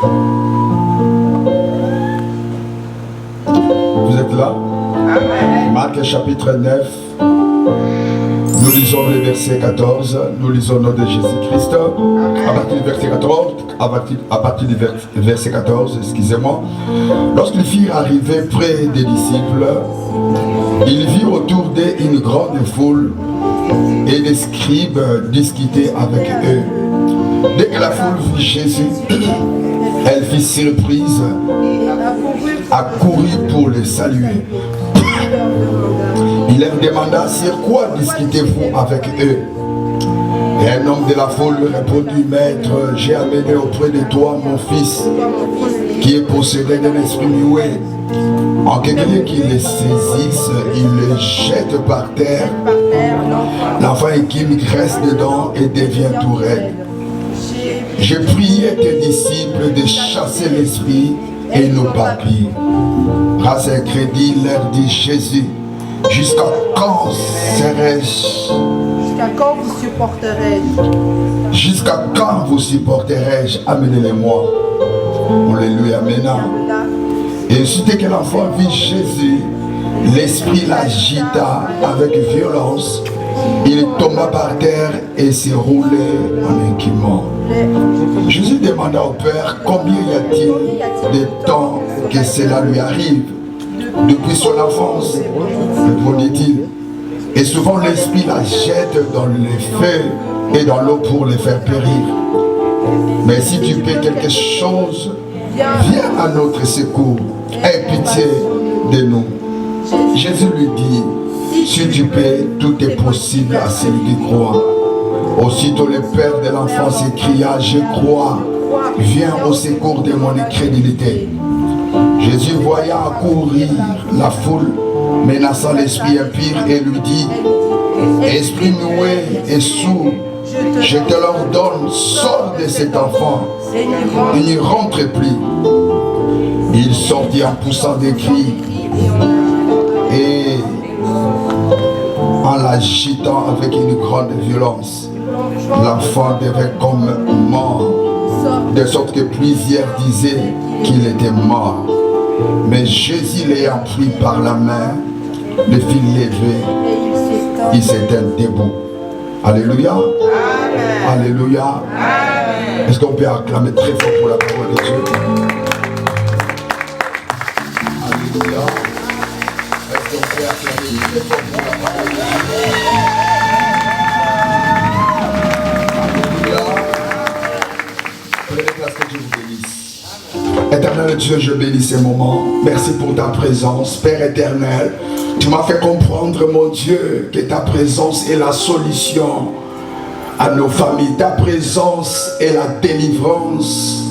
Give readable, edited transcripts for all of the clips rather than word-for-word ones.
Vous êtes là? Marc chapitre 9. Nous lisons le verset 14. Nous lisons le nom de Jésus-Christ. À partir du verset 14. À partir du verset 14, excusez-moi. Lorsqu'ils firent arriver près des disciples, ils virent autour d'eux une grande foule et les scribes discutaient avec eux. Dès que la foule vit Jésus, elle fut surprise, accourut pour le saluer. Il leur demanda sur quoi discutez-vous avec eux. Et un homme de la foule répondit, Maître, j'ai amené auprès de toi mon fils qui est possédé d'un esprit muet. En quelque lieu qu'il le saisisse, il le jette par terre. L'enfant équimique reste dedans et devient tout raide. J'ai prié tes disciples de chasser l'esprit et ils n'ont pas pu. Grâce à un crédit, leur dit Jésus, jusqu'à quand serai-je? Jusqu'à quand vous supporterai-je? Jusqu'à quand vous supporterai-je? Amenez-les-moi. Alléluia, maintenant. Et dès que l'enfant vit Jésus, l'esprit l'agita avec violence. Il tomba par terre et s'est roulé en équipement. Jésus demanda au Père combien y a-t-il de temps que cela lui arrive. Depuis son enfance, répondit-il. Et souvent l'esprit la jette dans les feux et dans l'eau pour les faire périr. Mais si tu fais quelque chose, viens à notre secours. Aie pitié de nous. Jésus lui dit, si tu peux, tout est possible à celui qui croit. Aussitôt le père de l'enfant s'écria, je crois, viens au secours de mon incrédulité. Jésus voyant accourir la foule, menaçant l'esprit impur et lui dit, esprit muet et sourd, je te l'ordonne, sors de cet enfant, il n'y rentre plus. Il sortit en poussant des cris et en l'agitant avec une grande violence. L'enfant devait comme mort, de sorte que plusieurs disaient qu'il était mort. Mais Jésus l'ayant pris par la main, le fit lever, il s'était debout. Alléluia. Amen. Alléluia. Est-ce qu'on peut acclamer très fort pour la parole de Dieu? Alléluia. Est-ce qu'on peut acclamer très fort pour la parole de Dieu? Alléluia. Prenez place, que Dieu vous bénisse. Éternel Dieu, je bénis ces moments. Merci pour ta présence, Père éternel. Tu m'as fait comprendre, mon Dieu, que ta présence est la solution à nos familles. Ta présence est la délivrance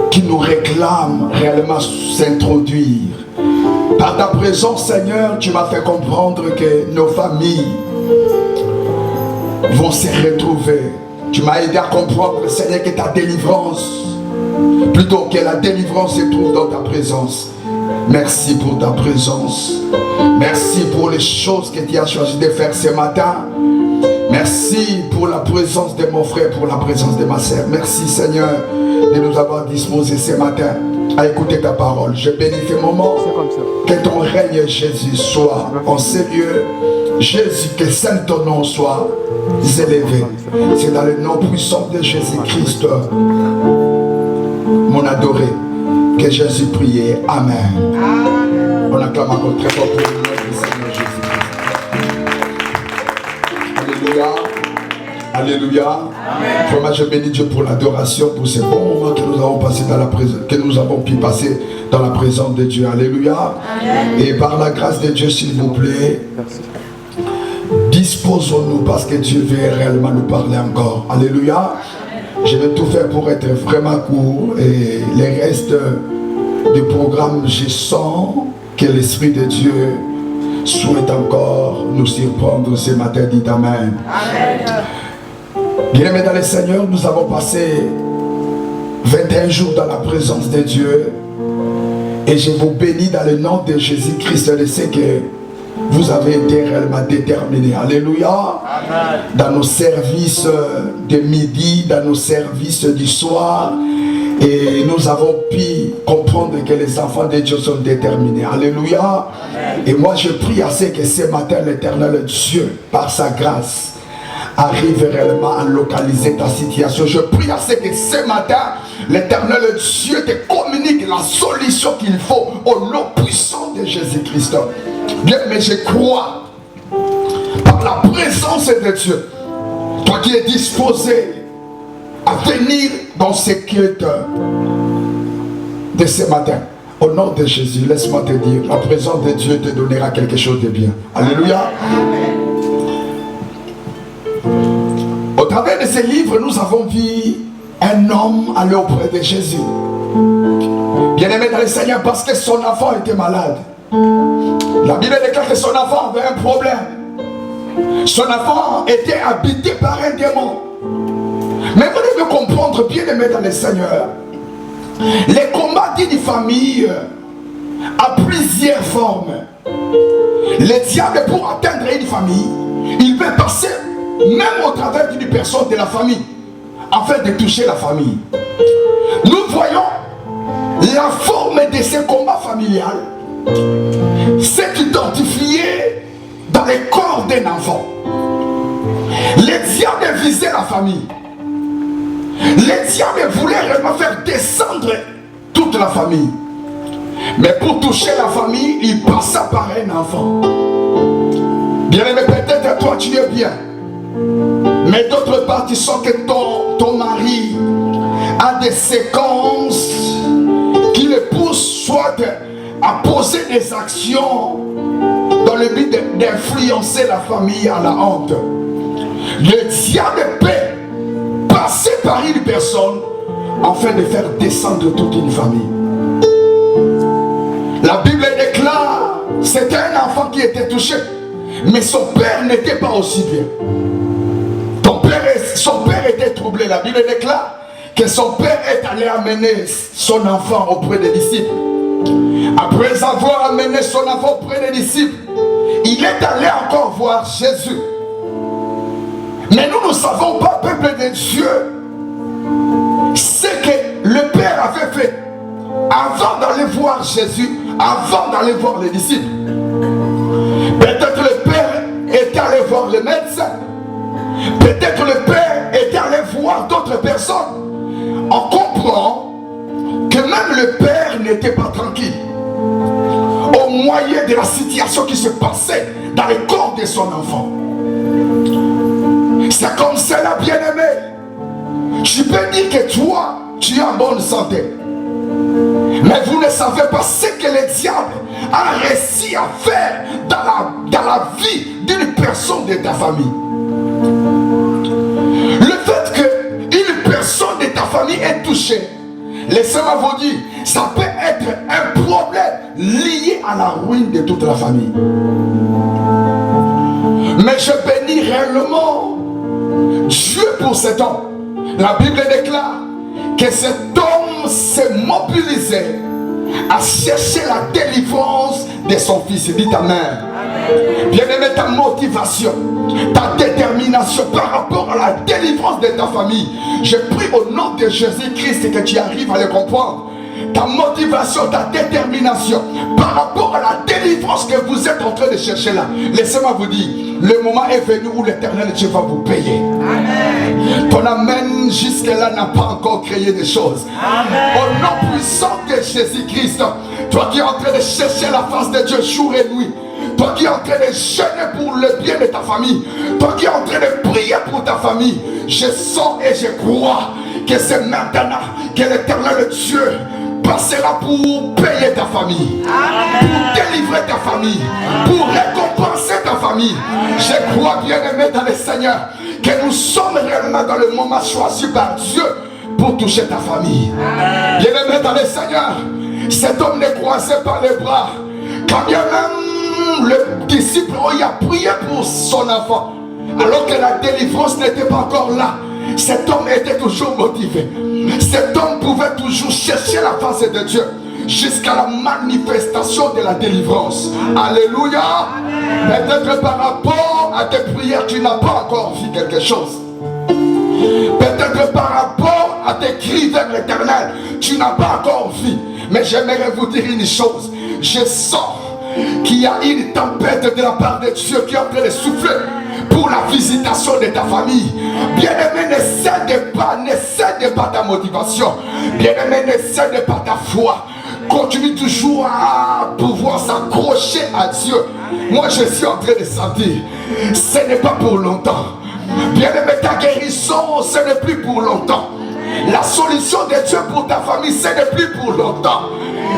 qui nous réclame réellement s'introduire. Par ta présence, Seigneur, tu m'as fait comprendre que nos familles vont se retrouver. Tu m'as aidé à comprendre, Seigneur, que ta délivrance, plutôt que la délivrance se trouve dans ta présence. Merci pour ta présence. Merci pour les choses que tu as choisi de faire ce matin. Merci pour la présence de mon frère, pour la présence de ma sœur. Merci, Seigneur, de nous avoir disposés ce matin à écouter ta parole. Je bénis tes moments. Que ton règne, Jésus, soit en ces lieux. Jésus, que seul ton nom soit élevé. C'est dans le nom puissant de Jésus-Christ, mon adoré, que Jésus priait. Amen. Amen. On acclame encore très fort pour le nom du Seigneur Jésus-Christ. Alléluia. Alléluia. Vraiment, je bénis Dieu pour l'adoration, pour ces bons moments que nous avons passé dans la présence, que nous avons pu passer dans la présence de Dieu. Alléluia. Amen. Et par la grâce de Dieu, s'il vous plaît, disposons-nous parce que Dieu veut réellement nous parler encore. Alléluia. Je vais tout faire pour être vraiment court et les restes du programme, je sens que l'Esprit de Dieu souhaite encore nous surprendre ce matin. Dites Amen. Amen. Bien-aimés dans le Seigneur, nous avons passé 21 jours dans la présence de Dieu et je vous bénis dans le nom de Jésus-Christ. Je sais que vous avez été réellement déterminés. Alléluia. Amen. Dans nos services de midi, dans nos services du soir. Et nous avons pu comprendre que les enfants de Dieu sont déterminés. Alléluia. Amen. Et moi je prie à ce que ce matin l'Éternel Dieu, par sa grâce, arrive réellement à localiser ta situation. Je prie à ce que ce matin, l'Éternel Dieu te communique la solution qu'il faut au nom puissant de Jésus-Christ. Bien, mais je crois, par la présence de Dieu, toi qui es disposé à venir dans ce culte de ce matin, au nom de Jésus, laisse-moi te dire, la présence de Dieu te donnera quelque chose de bien. Alléluia. Au travers de ces livres, nous avons vu un homme aller auprès de Jésus. Bien-aimé dans le Seigneur, parce que son enfant était malade. La Bible déclare que son enfant avait un problème. Son enfant était habité par un démon. Mais vous devez comprendre, bien-aimé dans le Seigneur, les combats d'une famille a plusieurs formes. Le diable, pour atteindre une famille, il peut passer même au travers d'une personne de la famille, afin de toucher la famille. Nous voyons la forme de ce combat familial s'est identifiée dans le corps d'un enfant. Le diable visait la famille. Le diable voulait vraiment faire descendre toute la famille. Mais pour toucher la famille, il passa par un enfant. Bien aimé, peut-être toi tu es bien. Mais d'autre part, tu sens que ton mari a des séquences qui le poussent soit à poser des actions dans le but d'influencer la famille à la honte. Le diable peut passer par une personne afin de faire descendre toute une famille. La Bible déclare, c'était un enfant qui était touché, mais son père n'était pas aussi bien. Son père était troublé. La Bible déclare que son père est allé amener son enfant auprès des disciples. Après avoir amené son enfant auprès des disciples, il est allé encore voir Jésus. Mais nous ne savons pas, peuple de Dieu, ce que le père avait fait avant d'aller voir Jésus, avant d'aller voir les disciples. Peut-être le père est allé voir le médecin. Peut-être le père est allé voir d'autres personnes. On comprend que même le père n'était pas tranquille au moyen de la situation qui se passait dans le corps de son enfant. C'est comme cela, bien-aimé. Tu peux dire que toi, tu es en bonne santé. Mais vous ne savez pas ce que le diable a réussi à faire dans la vie d'une personne de ta famille. Le fait qu'une personne de ta famille est touchée, laissez-moi vous dire, ça peut être un problème lié à la ruine de toute la famille. Mais je bénis réellement Dieu pour cet homme. La Bible déclare que cet homme s'est mobilisé à chercher la délivrance de son fils. Dis ta mère. Bien-aimé, ta motivation, ta détermination par rapport à la délivrance de ta famille, je prie au nom de Jésus-Christ que tu arrives à le comprendre. Ta motivation, ta détermination par rapport à la délivrance que vous êtes en train de chercher là. Laissez-moi vous dire, le moment est venu où l'Éternel Dieu va vous payer. Amen. Ton amen jusque-là n'a pas encore créé des choses. Amen. Au nom puissant de Jésus-Christ, toi qui es en train de chercher la face de Dieu jour et nuit, toi qui es en train de jeûner pour le bien de ta famille, toi qui es en train de prier pour ta famille, je sens et je crois que c'est maintenant que l'Éternel Dieu passera pour payer ta famille. Amen. Pour délivrer ta famille. Amen. Pour récompenser ta famille. Amen. Je crois, bien-aimé dans le Seigneur, que nous sommes réellement dans le moment choisi par Dieu pour toucher ta famille. Bien-aimé dans le Seigneur, cet homme ne croisait pas les bras. Quand bien même le disciple a prié pour son enfant, alors que la délivrance n'était pas encore là, cet homme était toujours motivé. Cet homme pouvait toujours chercher la face de Dieu. jusqu'à la manifestation de la délivrance. Alléluia. Peut-être par rapport à tes prières, tu n'as pas encore vu quelque chose. Peut-être par rapport à tes cris vers l'Éternel, tu n'as pas encore vu. Mais j'aimerais vous dire une chose. Je sens qu'il y a une tempête de la part de Dieu qui est en train de souffler pour la visitation de ta famille. Bien-aimé, ne cède pas ta motivation. Bien-aimé, ne cède pas ta foi. Continue toujours à pouvoir s'accrocher à Dieu. Moi, je suis en train de sentir, ce n'est pas pour longtemps. Bien-aimé, ta guérison, ce n'est plus pour longtemps. La solution de Dieu pour ta famille, ce n'est plus pour longtemps.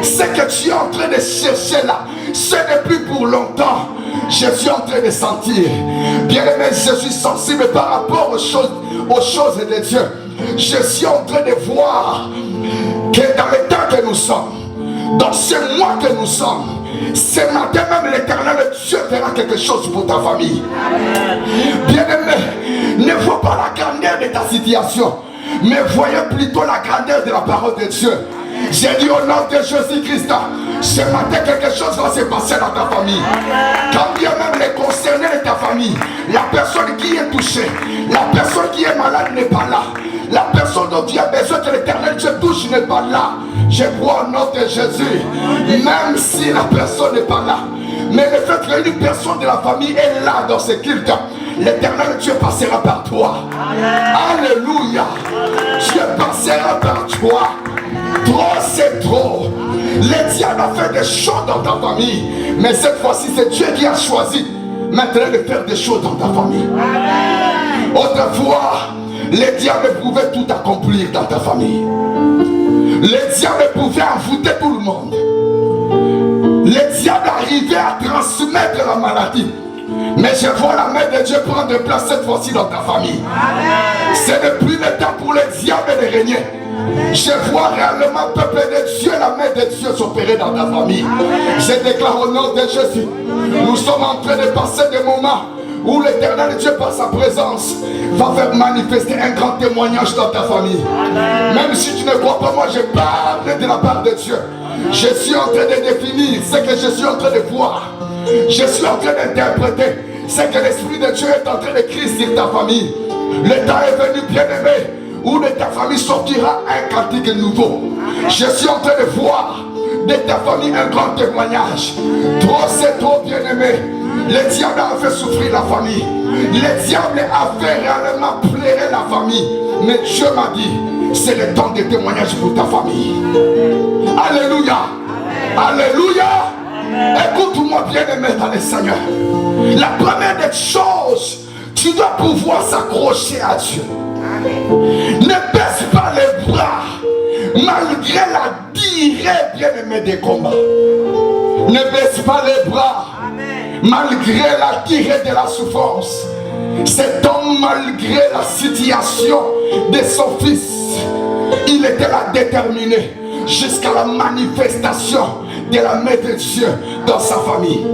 Ce que tu es en train de chercher là, ce n'est plus pour longtemps. Je suis en train de sentir, bien-aimé, je suis sensible par rapport aux choses de Dieu. Je suis en train de voir que dans le temps que nous sommes, dans ce mois que nous sommes, ce matin même l'Éternel Dieu fera quelque chose pour ta famille. Bien-aimé, ne vois pas la grandeur de ta situation, mais voyez plutôt la grandeur de la parole de Dieu. J'ai dit au nom de Jésus-Christ, ce matin quelque chose va se passer dans ta famille. Quand bien même les concernés de ta famille, la personne qui est touchée, la personne qui est malade n'est pas là. La personne dont tu as besoin que l'Éternel Dieu touche n'est pas là. Je crois au nom de Jésus, même si la personne n'est pas là. Mais le fait qu'une personne de la famille est là dans ce culte, l'Éternel Dieu passera par toi. Alléluia. Dieu passera par toi. Trop c'est trop. Le diable a fait des choses dans ta famille, mais cette fois-ci c'est Dieu qui a choisi maintenant de faire des choses dans ta famille. Autrefois, le diable pouvait tout accomplir dans ta famille. Le diable pouvait envoûter tout le monde. Le diable arrivait à transmettre la maladie. Mais je vois la main de Dieu prendre place cette fois-ci dans ta famille. Ce n'est plus le temps pour le diable de régner. Je vois réellement, peuple de Dieu, la main de Dieu s'opérer dans ta famille. Je déclare au nom de Jésus, nous sommes en train de passer des moments où l'Éternel Dieu par sa présence va faire manifester un grand témoignage dans ta famille. Même si tu ne crois pas, moi je parle de la part de Dieu. Je suis en train de définir ce que je suis en train de voir. Je suis en train d'interpréter ce que l'Esprit de Dieu est en train d'écrire sur ta famille. Le temps est venu, bien-aimé, où de ta famille sortira un cantique nouveau. Je suis en train de voir de ta famille un grand témoignage. Trop c'est trop, bien-aimé. Le diable a fait souffrir la famille. Le diable a fait réellement pleurer la famille. Mais Dieu m'a dit, c'est le temps de témoignage pour ta famille. Alléluia. Alléluia. Écoute-moi, bien-aimé dans le Seigneur. La première des choses, tu dois pouvoir s'accrocher à Dieu. Ne baisse pas les bras malgré la durée, bien-aimé, des combats. Ne baisse pas les bras malgré la durée de la souffrance. Cet homme, malgré la situation de son fils, il était là déterminé jusqu'à la manifestation de la main de Dieu dans sa famille.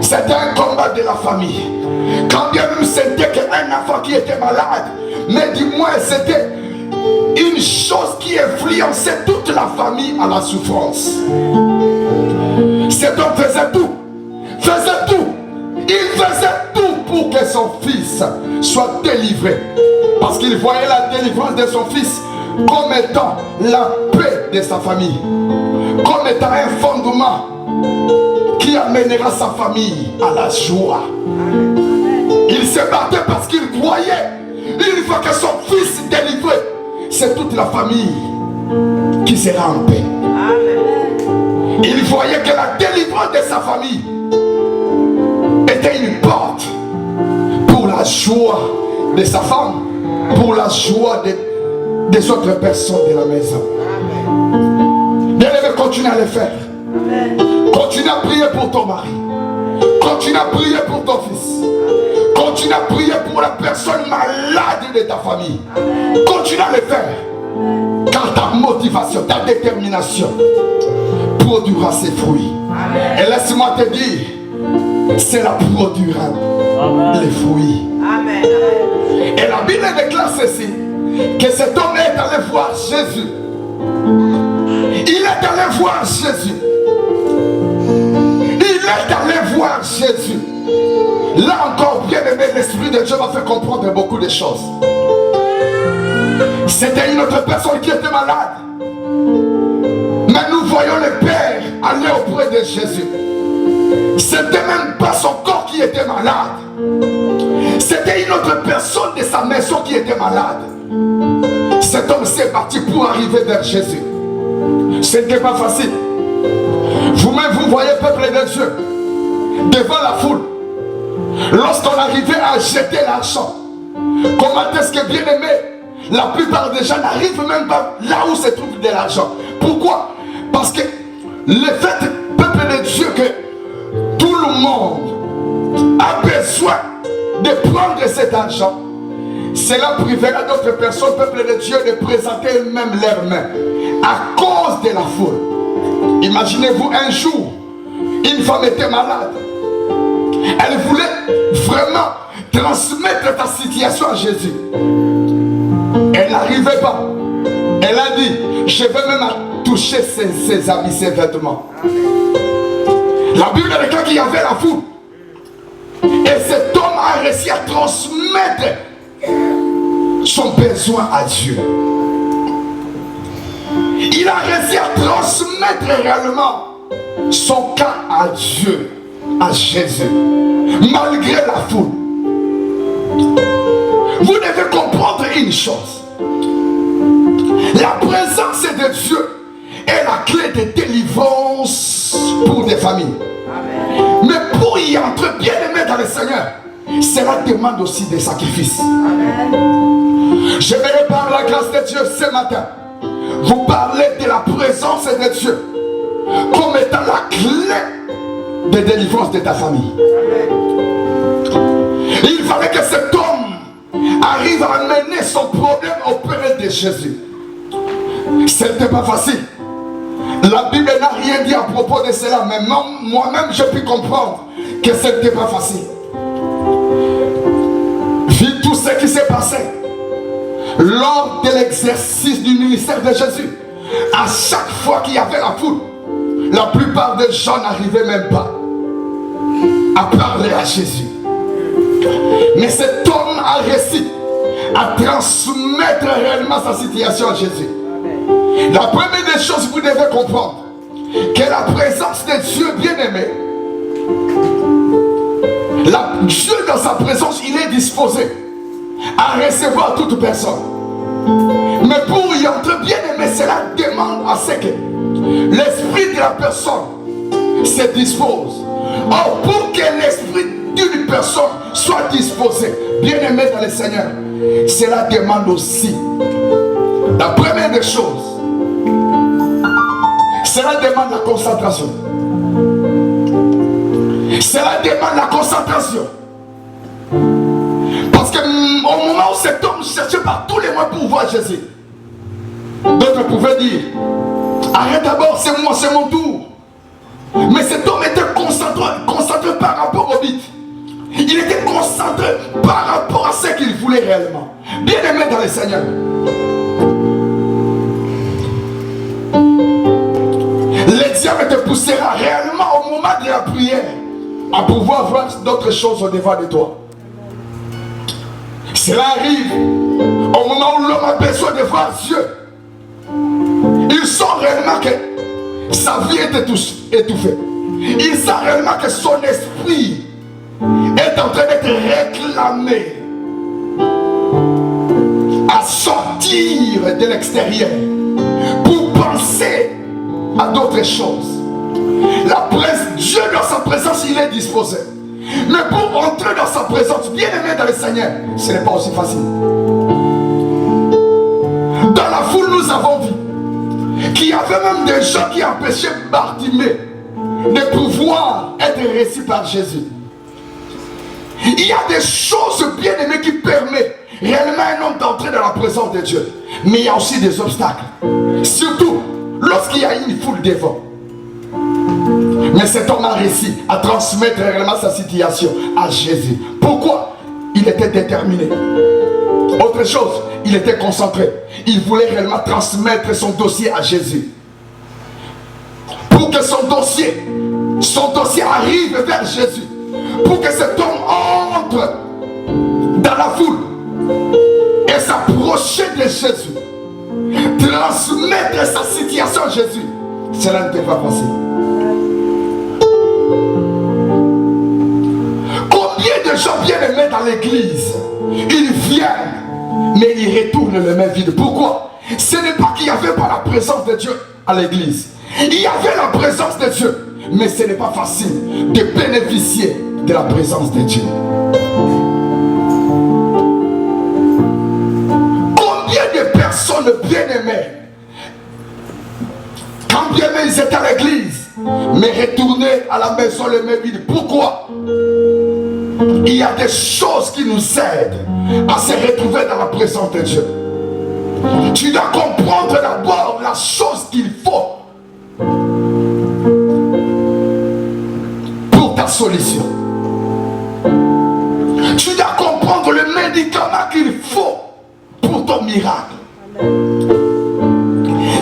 C'était un combat de la famille. Quand bien même c'était qu'un enfant qui était malade, mais du moins c'était une chose qui influençait toute la famille à la souffrance. Cet homme faisait tout. Il faisait tout pour que son fils soit délivré. Parce qu'il voyait la délivrance de son fils comme étant la paix de sa famille, comme étant un fondement qui amènera sa famille à la joie. Il se battait parce qu'il croyait, une fois que son fils est délivré, c'est toute la famille qui sera en paix. Il voyait que la délivrance de sa famille était une porte pour la joie de sa femme, pour la joie des autres personnes de la maison. Bien-aimé, continue à le faire. Continue à prier pour ton mari. Continue à prier pour ton fils. Continue à prier pour la personne malade de ta famille. Continue à le faire. Car ta motivation, ta détermination produira ses fruits. Et laisse-moi te dire, cela produira les fruits. Amen. Et la Bible déclare ceci, que cet homme est allé voir Jésus. Il est allé voir Jésus. Il est allé voir Jésus. Là encore, bien aimé, l'Esprit de Dieu m'a fait comprendre beaucoup de choses. C'était une autre personne qui était malade. Mais nous voyons le Père aller auprès de Jésus. C'était même pas son corps qui était malade. C'était une autre personne de sa maison qui était malade. Cet homme s'est parti pour arriver vers Jésus. Ce n'était pas facile. Vous-même, vous voyez, peuple de Dieu, devant la foule, lorsqu'on arrivait à jeter l'argent, comment est-ce que, bien aimé, la plupart des gens n'arrivent même pas là où se trouve de l'argent. Pourquoi? Parce que le fait, peuple de Dieu, que tout le monde a besoin de prendre cet argent, cela privera d'autres personnes, peuple de Dieu, de présenter eux-mêmes leurs mains à cause de la foule. Imaginez-vous un jour, une femme était malade. Elle voulait vraiment transmettre ta situation à Jésus. Elle n'arrivait pas. Elle a dit, je vais même toucher ses habits, ses vêtements. La Bible dit qu'il y avait la foule. Et cet homme a réussi à transmettre son besoin à Dieu. Il a réussi à transmettre réellement son cas à Dieu, à Jésus, malgré la foule. Vous devez comprendre une chose. La présence de Dieu est la clé de délivrance pour des familles. Amen. Mais pour y entrer bien aimé dans le Seigneur, cela demande aussi des sacrifices. Amen. J'aimerais par la grâce de Dieu ce matin vous parler de la présence de Dieu comme étant la clé de délivrance de ta famille. Amen. Il fallait que cet homme arrive à amener son problème auprès de Jésus. Ce n'était pas facile. La Bible n'a rien dit à propos de cela, mais moi-même je puis comprendre que ce n'était pas facile. Vu tout ce qui s'est passé lors de l'exercice du ministère de Jésus, à chaque fois qu'il y avait la foule, la plupart des gens n'arrivaient même pas à parler à Jésus. Mais cet homme a réussi à transmettre réellement sa situation à Jésus. La première des choses, vous devez comprendre que la présence de Dieu bien-aimé, Dieu dans sa présence, il est disposé à recevoir toute personne. Mais pour y entrer bien-aimé, cela demande à ce que l'esprit de la personne se dispose. Or, pour que l'esprit d'une personne soit disposé, bien-aimé dans le Seigneur, cela demande aussi la première des choses. Cela demande la concentration. Cela demande la concentration. Parce que au moment où cet homme cherchait par tous les moyens pour voir Jésus, d'autres pouvaient dire, arrête d'abord, c'est moi, c'est mon tour. Mais cet homme était concentré par rapport au but. Il était concentré par rapport à ce qu'il voulait réellement. Bien aimé dans le Seigneur. Le diable te poussera réellement au moment de la prière à pouvoir voir d'autres choses au devant de toi. Cela arrive au moment où l'homme a besoin de voir Dieu. Il sent réellement que sa vie est étouffée. Il sent réellement que son esprit est en train d'être réclamé à sortir de l'extérieur pour penser à d'autres choses. Dieu dans sa présence, il est disposé. Mais pour entrer dans sa présence, bien aimé dans le Seigneur, ce n'est pas aussi facile. Dans la foule, nous avons vu qu'il y avait même des gens qui empêchaient Bartimée de pouvoir être reçu par Jésus. Il y a des choses bien aimées qui permettent réellement à un homme d'entrer dans la présence de Dieu. Mais il y a aussi des obstacles. Surtout lorsqu'il y a une foule devant. Mais cet homme a réussi à transmettre réellement sa situation à Jésus. Pourquoi? Il était déterminé. Autre chose, il était concentré. Il voulait réellement transmettre son dossier à Jésus. que son dossier arrive vers Jésus, pour que cet homme entre dans la foule et s'approcher de Jésus, transmettre sa situation à Jésus, cela n'était pas facile. Combien de gens bien-aimés dans l'église, ils viennent, mais ils retournent les mains vides. Pourquoi? Ce n'est pas qu'il n'y avait pas la présence de Dieu à l'église. Il y avait la présence de Dieu, mais ce n'est pas facile de bénéficier de la présence de Dieu. Combien de personnes bien-aimées, quand bien-aimés ils étaient à l'église, mais retournaient à la maison les mains vides. Pourquoi? Il y a des choses qui nous aident à se retrouver dans la présence de Dieu. Tu dois comprendre d'abord la chose qu'il faut pour ta solution. Tu dois comprendre le médicament qu'il faut pour ton miracle.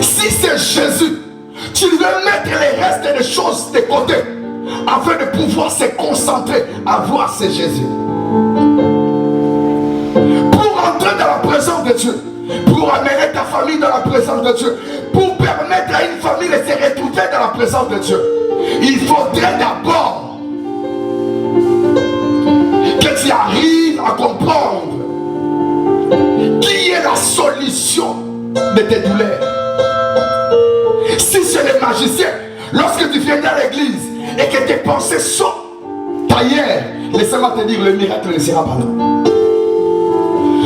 Si c'est Jésus, tu veux mettre les restes des choses de côté afin de pouvoir se concentrer à voir c'est Jésus. Pour entrer dans la présence de Dieu, pour amener ta famille dans la présence de Dieu, pour permettre à une famille de se retrouver dans la présence de Dieu, il faudrait d'abord que tu arrives à comprendre qui est la solution de tes douleurs. Si c'est le magicien, lorsque tu viens à l'église et que tes pensées sont ailleurs, laissez-moi te dire, le miracle ne sera pas là.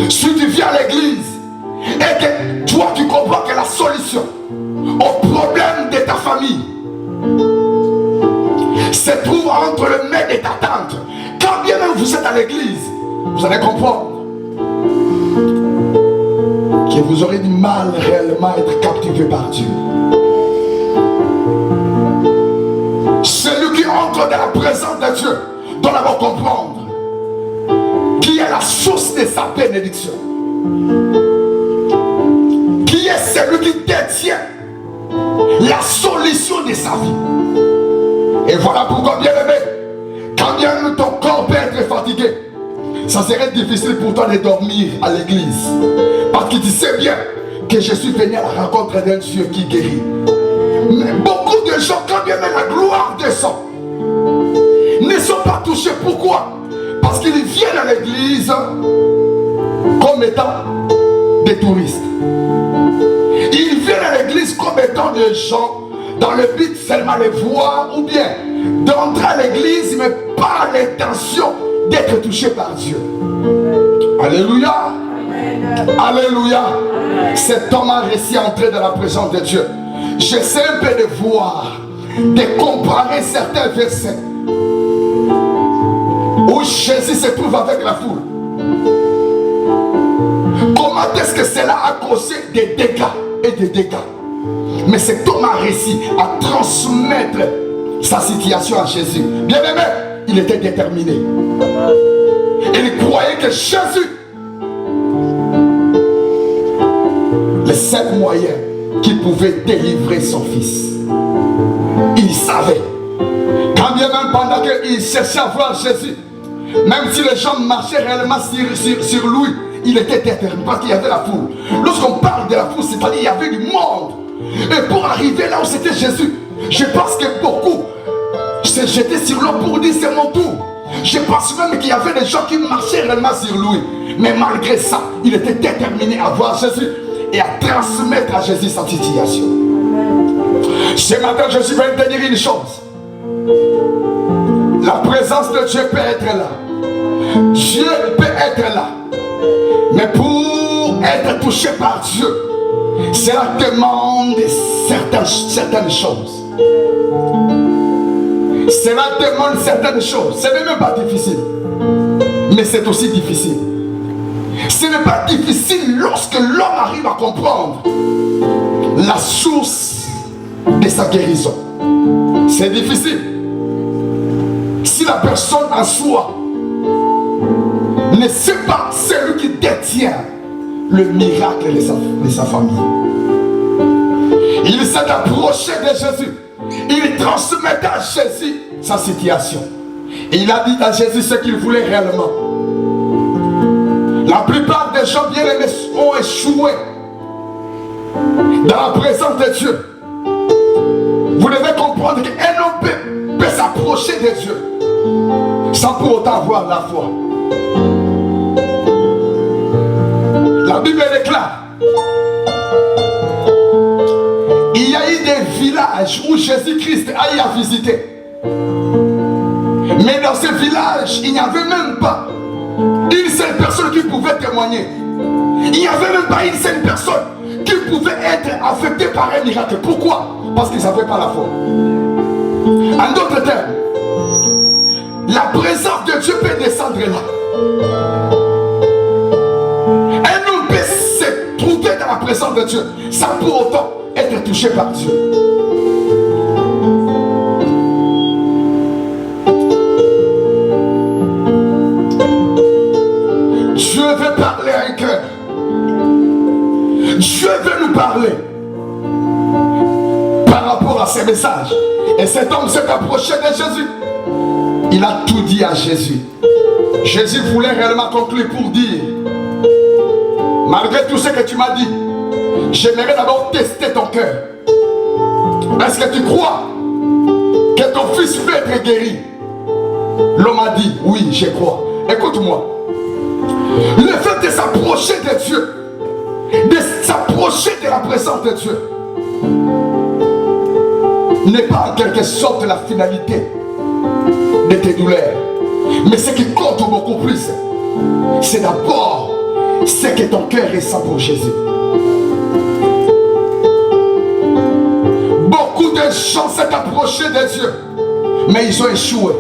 Si tu viens à l'église et que toi tu comprends que la solution au problème de ta famille se trouve entre le mains de ta tante, quand bien même vous êtes à l'église, vous allez comprendre que vous aurez du mal réellement à être captivé par Dieu. Celui qui entre dans la présence de Dieu doit d'abord comprendre qui est la source de sa bénédiction, qui est celui qui détient la solution de sa vie. Et voilà pourquoi, bien aimé, quand bien même ton corps peut être fatigué, ça serait difficile pour toi de dormir à l'église, parce que tu sais bien que je suis venu à la rencontre d'un Dieu qui guérit. Mais beaucoup de gens, quand bien même la gloire descend, ne sont pas touchés. Pourquoi? Parce qu'ils viennent à l'église comme étant des touristes. Ils viennent à l'église comme étant des gens dans le but seulement de voir, ou bien d'entrer à l'église, mais pas l'intention d'être touché par Dieu. Alléluia. Alléluia. Cet homme a réussi à entrer dans la présence de Dieu. J'essaie un peu de voir, de comparer certains versets où Jésus se trouve avec la foule. Comment est-ce que cela a causé des dégâts et des dégâts? Mais cet homme a réussi à transmettre sa situation à Jésus. Bien aimé, il était déterminé. Il croyait que Jésus, le seul moyen qui pouvait délivrer son fils. Il savait. Quand bien même pendant qu'il cherchait à voir Jésus, même si les gens marchaient réellement sur lui, il était déterminé parce qu'il y avait la foule. Lorsqu'on parle de la foule, c'est-à-dire qu'il y avait du monde. Et pour arriver là où c'était Jésus, je pense que beaucoup se jetaient sur l'eau pour dire c'est mon tour. Je pense même qu'il y avait des gens qui marchaient réellement sur lui. Mais malgré ça, il était déterminé à voir Jésus et à transmettre à Jésus sa situation. Ce matin, je suis venu te dire une chose. La présence de Dieu peut être là. Dieu peut être là. Mais pour être touché par Dieu, cela demande certaines choses. Cela demande certaines choses. Ce n'est même pas difficile. Mais c'est aussi difficile. Ce n'est pas difficile lorsque l'homme arrive à comprendre la source de sa guérison. C'est difficile. Si la personne en soi ne sait pas celui qui détient le miracle de sa famille, il s'est approché de Jésus il transmettait à Jésus sa situation. Et il a dit à Jésus ce qu'il voulait réellement. La plupart des gens bien-aimés ont échoué dans la présence de Dieu. Vous devez comprendre qu'un homme peut s'approcher de Dieu sans pour autant avoir la foi. La Bible déclare, il y a eu des villages où Jésus-Christ a eu à visiter. Mais dans ces villages, il n'y avait même pas une seule personne qui pouvait témoigner. Il n'y avait même pas une seule personne qui pouvait être affectée par un miracle. Pourquoi? Parce qu'ils n'avaient pas la foi. En d'autres termes, la présence de Dieu peut descendre là. Un homme peut se trouver dans la présence de Dieu sans pour autant être touché par Dieu. Dieu veut parler à un cœur. Dieu veut nous parler par rapport à ces messages. Et cet homme s'est approché de Jésus. Il a tout dit à Jésus. Jésus voulait réellement conclure pour dire, malgré tout ce que tu m'as dit, j'aimerais d'abord tester ton cœur. Est-ce que tu crois que ton fils peut être guéri? L'homme a dit, oui, je crois. Écoute-moi. Le fait de s'approcher de Dieu, de s'approcher de la présence de Dieu, n'est pas en quelque sorte la finalité de tes douleurs. Mais ce qui compte beaucoup plus, c'est d'abord ce que ton cœur ressent pour Jésus. Beaucoup de gens s'est approchés de Dieu, mais ils ont échoué.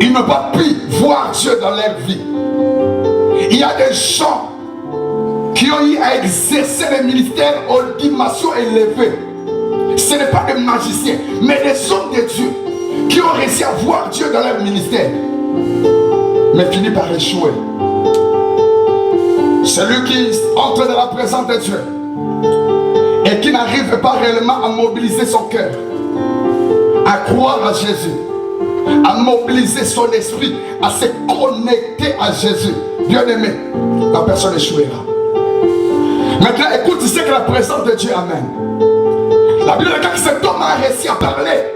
Ils n'ont pas pu voir Dieu dans leur vie. Il y a des gens qui ont eu à exercer les ministères aux dimensions élevées. Ce n'est pas des magiciens, mais des hommes de Dieu qui ont réussi à voir Dieu dans leur ministère, mais finit par échouer. Celui qui entre dans la présence de Dieu et qui n'arrive pas réellement à mobiliser son cœur, à croire à Jésus, à mobiliser son esprit, à se connecter à Jésus, bien aimé, la personne échouera. Maintenant, écoute ce que la présence de Dieu amène. La Bible dit que cet homme a réussi à parler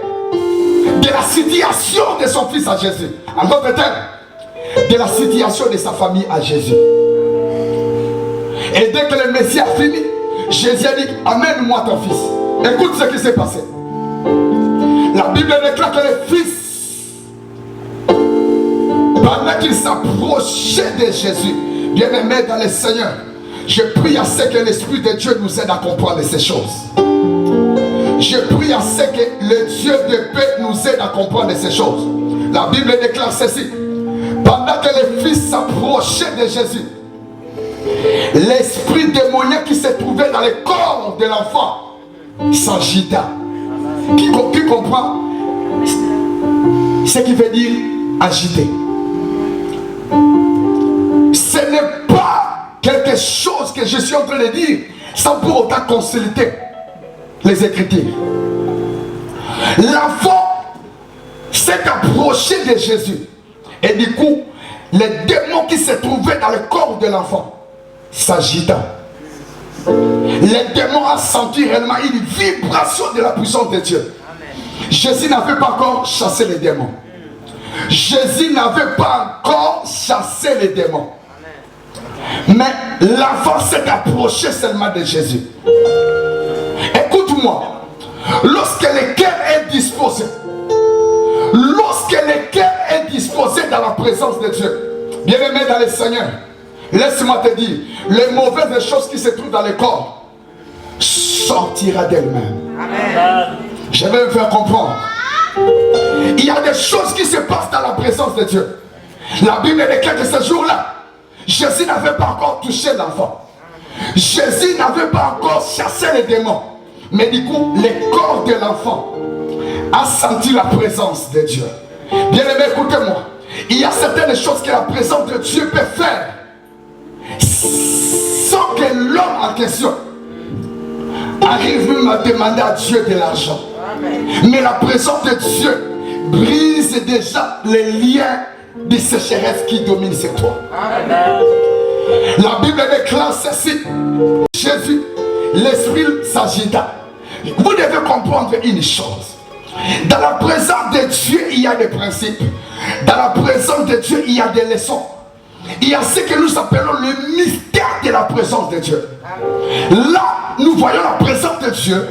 de la situation de son fils à Jésus. En d'autres termes, de la situation de sa famille à Jésus. Et dès que le Messie a fini, Jésus a dit, amène-moi ton fils. Écoute ce qui s'est passé. La Bible déclare que le fils, pendant qu'il s'approchait de Jésus, bien aimé dans le Seigneur, je prie à ce que l'Esprit de Dieu nous aide à comprendre ces choses. Je prie à ce que le Dieu de paix nous aide à comprendre ces choses. La Bible déclare ceci. Pendant que le fils s'approchait de Jésus, l'esprit démoniaque qui se trouvait dans le corps de l'enfant s'agita. Qui comprend ce qui veut dire agiter? Ce n'est pas quelque chose que je suis en train de dire sans pour autant consulter les Écritures. L'enfant s'est approché de Jésus et du coup les démons qui se trouvaient dans le corps de l'enfant s'agita. Les démons ont senti réellement une vibration de la puissance de Dieu. Jésus n'avait pas encore chassé les démons. Jésus n'avait pas encore chassé les démons. Mais l'enfant s'est approché seulement de Jésus. Écoute-moi, lorsque le cœur est disposé, dans la présence de Dieu, bien aimé dans le Seigneur, laisse-moi te dire, les mauvaises choses qui se trouvent dans le corps sortira d'elles-mêmes. Je vais me faire comprendre. Il y a des choses qui se passent dans la présence de Dieu. La Bible déclare que ce jour-là, Jésus n'avait pas encore touché l'enfant. Jésus n'avait pas encore chassé les démons. Mais du coup, le corps de l'enfant a senti la présence de Dieu. Bien aimé, écoutez-moi. Il y a certaines choses que la présence de Dieu peut faire sans que l'homme en question arrive même à demander à Dieu de l'argent. Mais la présence de Dieu brise déjà les liens de sécheresse qui dominent sur toi. Amen. La Bible déclare ceci. Jésus, l'esprit s'agita. Vous devez comprendre une chose. Dans la présence de Dieu, il y a des principes. Dans la présence de Dieu, il y a des leçons. Il y a ce que nous appelons le mystère de la présence de Dieu. Là, nous voyons la présence de Dieu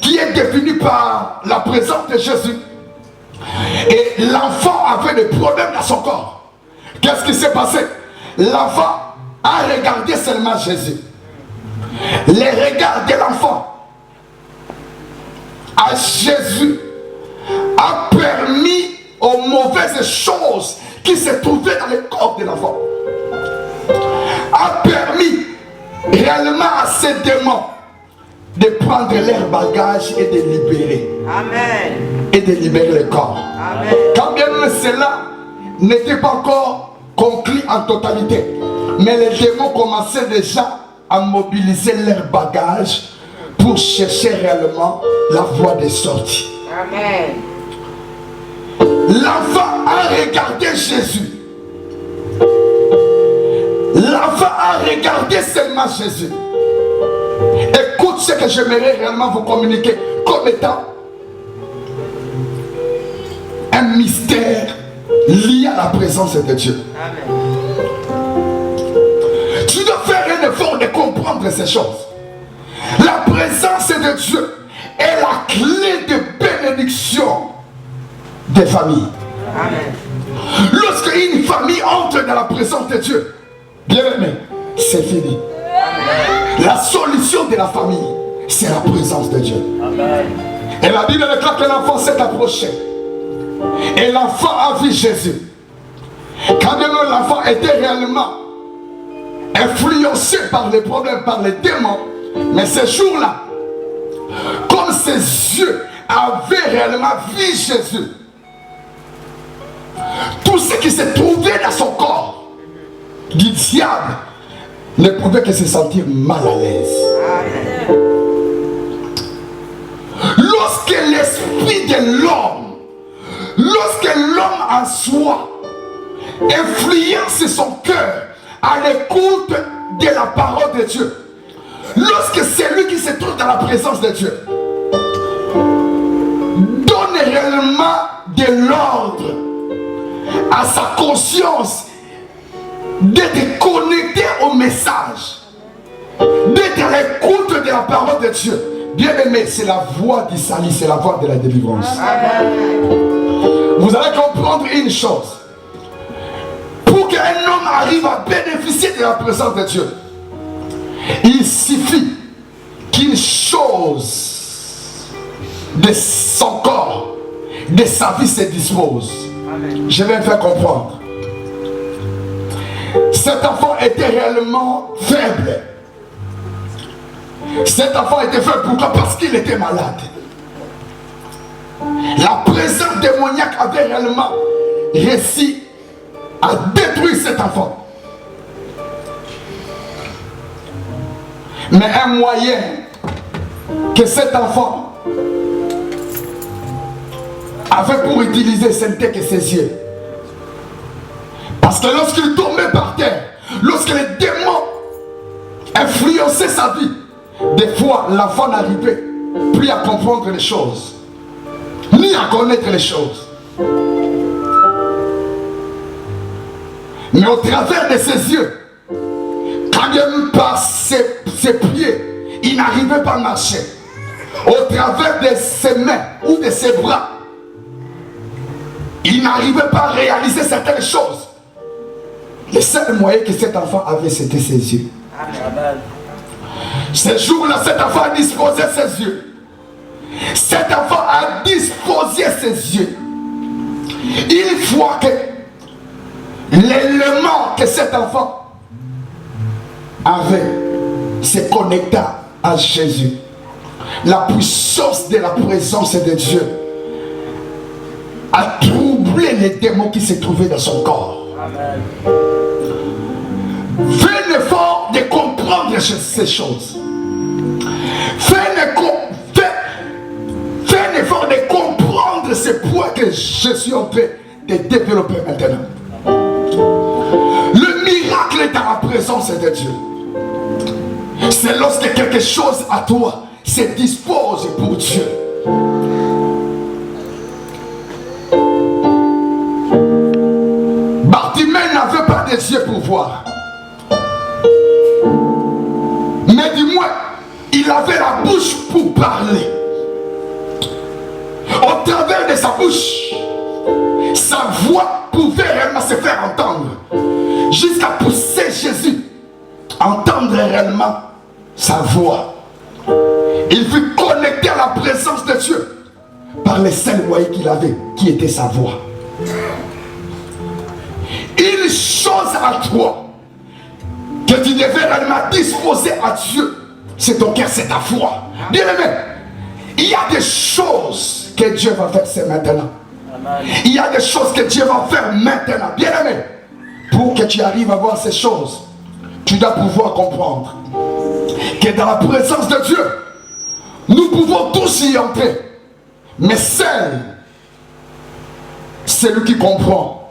qui est définie par la présence de Jésus. Et l'enfant avait des problèmes dans son corps. Qu'est-ce qui s'est passé? L'enfant a regardé seulement Jésus. Les regards de l'enfant à Jésus a permis aux mauvaises choses qui se trouvaient dans le corps de l'enfant, a permis réellement à ces démons de prendre leur bagage et de libérer. Amen. Et de libérer le corps. Amen. Quand bien même cela n'était pas encore conclu en totalité, mais les démons commençaient déjà à mobiliser leur bagage pour chercher réellement la voie de sortie. Amen. L'enfant a regardé Jésus. L'enfant a regardé seulement Jésus. Écoute ce que j'aimerais réellement vous communiquer comme étant un mystère lié à la présence de Dieu. Amen. Tu dois faire un effort de comprendre ces choses. La présence de Dieu est la clé de bénédiction des familles. Amen. Lorsque une famille entre dans la présence de Dieu, bien aimé, c'est fini. Amen. La solution de la famille, c'est la présence de Dieu. Amen. Et la Bible déclare que l'enfant s'est approché. Et l'enfant a vu Jésus. Quand même l'enfant était réellement influencé par les problèmes, par les démons, mais ce jour-là, comme ses yeux avaient réellement vu Jésus, tout ce qui se trouvait dans son corps du diable ne pouvait que se sentir mal à l'aise. Lorsque l'esprit de l'homme, lorsque l'homme en soi influence son cœur à l'écoute de la parole de Dieu, lorsque c'est lui qui se trouve dans la présence de Dieu, donne réellement de l'ordre à sa conscience d'être connecté au message, d'être à l'écoute de la parole de Dieu. Bien aimé, c'est la voie du salut, c'est la voie de la délivrance. Amen. Vous allez comprendre une chose. Pour qu'un homme arrive à bénéficier de la présence de Dieu, il suffit qu'une chose de son corps, de sa vie se dispose. Amen. Je vais me faire comprendre. Cet enfant était réellement faible. Cet enfant était faible. Pourquoi? Parce qu'il était malade. La présence démoniaque avait réellement réussi à détruire cet enfant. Mais un moyen que cet enfant avait pour utiliser, ce n'était que ses yeux. Parce que lorsqu'il tombait par terre, lorsque les démons influençaient sa vie, des fois l'enfant n'arrivait plus à comprendre les choses, ni à connaître les choses. Mais au travers de ses yeux, quand même par ses pieds, il n'arrivait pas à marcher. Au travers de ses mains ou de ses bras, il n'arrivait pas à réaliser certaines choses. Le seul moyen que cet enfant avait, c'était ses yeux. Amen. Ce jour-là, cet enfant a disposé ses yeux. Cet enfant a disposé ses yeux. Une fois que l'élément que cet enfant avait se connecta à Jésus, la puissance de la présence de Dieu a troublé les démons qui se trouvaient dans son corps. Amen. Fais l'effort de comprendre ces choses. Fais ce point que je suis en train de développer maintenant. Le miracle est dans la présence de Dieu. C'est lorsque quelque chose à toi se dispose pour Dieu. Bartimée n'avait pas des yeux pour voir. Mais du moins, il avait la bouche pour parler. Au travers de sa bouche, sa voix pouvait réellement se faire entendre. Jusqu'à pousser Jésus à entendre réellement sa voix. Il fut connecté à la présence de Dieu par les seuls moyens qu'il avait, qui était sa voix. Une chose à toi que tu devais réellement disposer à Dieu, c'est ton cœur, c'est ta foi. Bien aimé, il y a des choses que Dieu va faire, c'est maintenant. Il y a des choses que Dieu va faire maintenant. Bien aimé, pour que tu arrives à voir ces choses, tu dois pouvoir comprendre que dans la présence de Dieu, nous pouvons tous y entrer. Mais seul, celui qui comprend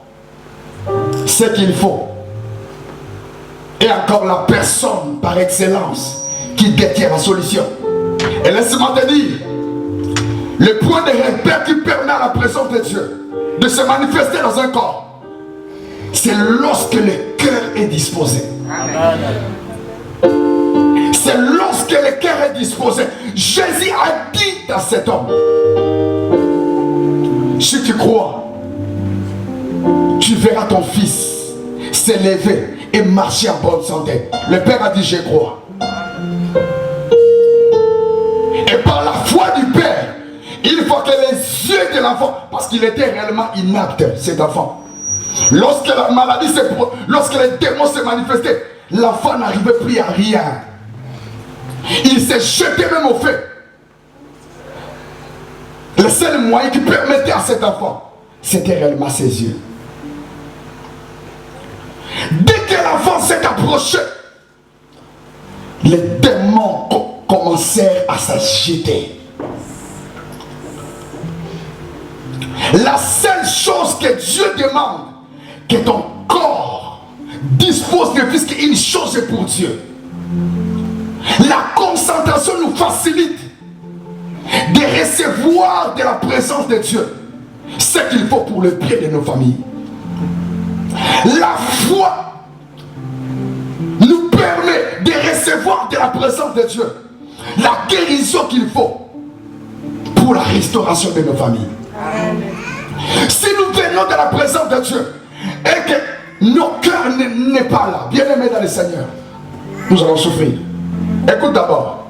ce qu'il faut, et encore la personne par excellence qui détient la solution. Et laisse-moi te dire, le point de repère qui permet à la présence de Dieu de se manifester dans un corps, c'est lorsque le cœur est disposé. Amen. C'est lorsque le cœur est disposé. Jésus a dit à cet homme, si tu crois, tu verras ton fils s'élever et marcher en bonne santé. Le père a dit, je crois. Et par la foi du père, il faut que les yeux de l'enfant, parce qu'il était réellement inapte, cet enfant. Lorsque la maladie lorsque les démons se manifestaient, l'enfant n'arrivait plus à rien. Il s'est jeté même au feu. Le seul moyen qui permettait à cet enfant, c'était réellement ses yeux. Dès que l'enfant s'est approché, les démons commencèrent à s'agiter. La seule chose que Dieu demande, que ton corps dispose de plus qu'une chose pour Dieu. La concentration nous facilite de recevoir de la présence de Dieu ce qu'il faut pour le bien de nos familles. La foi nous permet de recevoir de la présence de Dieu la guérison qu'il faut pour la restauration de nos familles. Amen. Si nous venons de la présence de Dieu et que nos cœurs n'est pas là, bien aimés dans le Seigneur, nous allons souffrir. Écoute d'abord.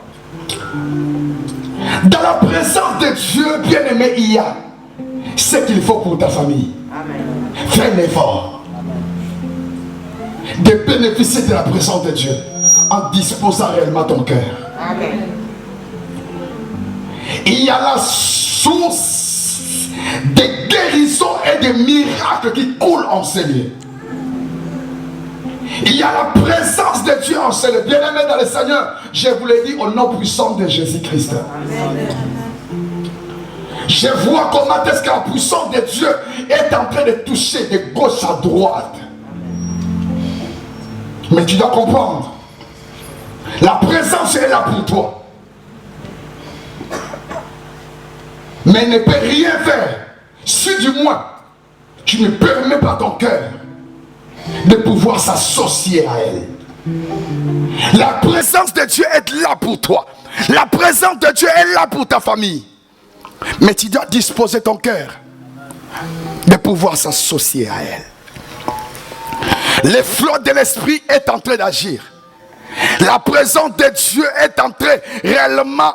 Dans la présence de Dieu, bien aimé, il y a ce qu'il faut pour ta famille. Amen. Fais un effort de bénéficier de la présence de Dieu en disposant réellement ton cœur. Amen. Il y a la source de guérison et de miracles qui coulent en ces lieux. Il y a la présence de Dieu en ces lieux. Bien-aimés dans le Seigneur, je vous l'ai dit au nom puissant de Jésus-Christ. Je vois comment est-ce que la puissance de Dieu est en train de toucher de gauche à droite. Mais tu dois comprendre, la présence est là pour toi. Mais elle ne peut rien faire si du moins tu ne permets pas ton cœur de pouvoir s'associer à elle. La présence de Dieu est là pour toi. La présence de Dieu est là pour ta famille. Mais tu dois disposer ton cœur de pouvoir s'associer à elle. Le flot de l'esprit est en train d'agir. La présence de Dieu est en train réellement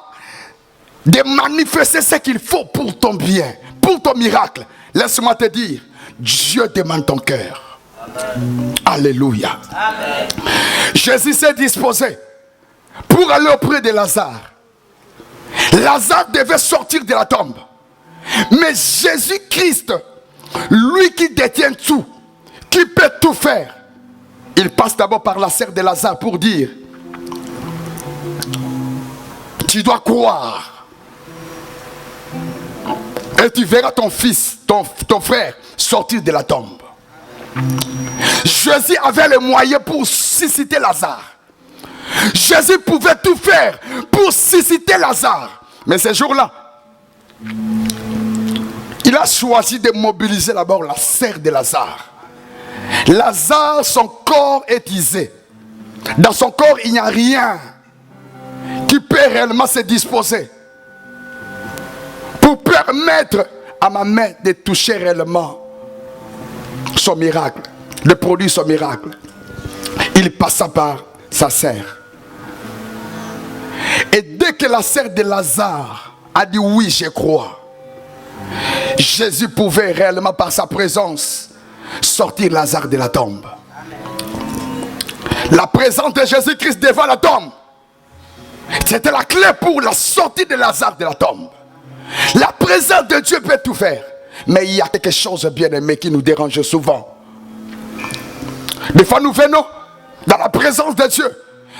de manifester ce qu'il faut pour ton bien, pour ton miracle. Laisse-moi te dire, Dieu demande ton cœur. Amen. Alléluia. Amen. Jésus s'est disposé pour aller auprès de Lazare. Lazare devait sortir de la tombe. Mais Jésus-Christ, lui qui détient tout, qui peut tout faire, il passe d'abord par la sœur de Lazare pour dire, tu dois croire. Et tu verras ton fils, ton frère sortir de la tombe. Jésus avait les moyens pour susciter Lazare. Jésus pouvait tout faire pour susciter Lazare. Mais ce jour-là, il a choisi de mobiliser d'abord la sœur de Lazare. Lazare, son corps est usé. Dans son corps, il n'y a rien qui peut réellement se disposer pour permettre à ma main de toucher réellement son miracle, de produire son miracle. Il passa par sa sœur. Et dès que la sœur de Lazare a dit oui, je crois, Jésus pouvait réellement par sa présence sortir Lazare de la tombe. La présence de Jésus-Christ devant la tombe, c'était la clé pour la sortie de Lazare de la tombe. La présence de Dieu peut tout faire. Mais il y a quelque chose, bien aimé, qui nous dérange souvent. Des fois nous venons dans la présence de Dieu,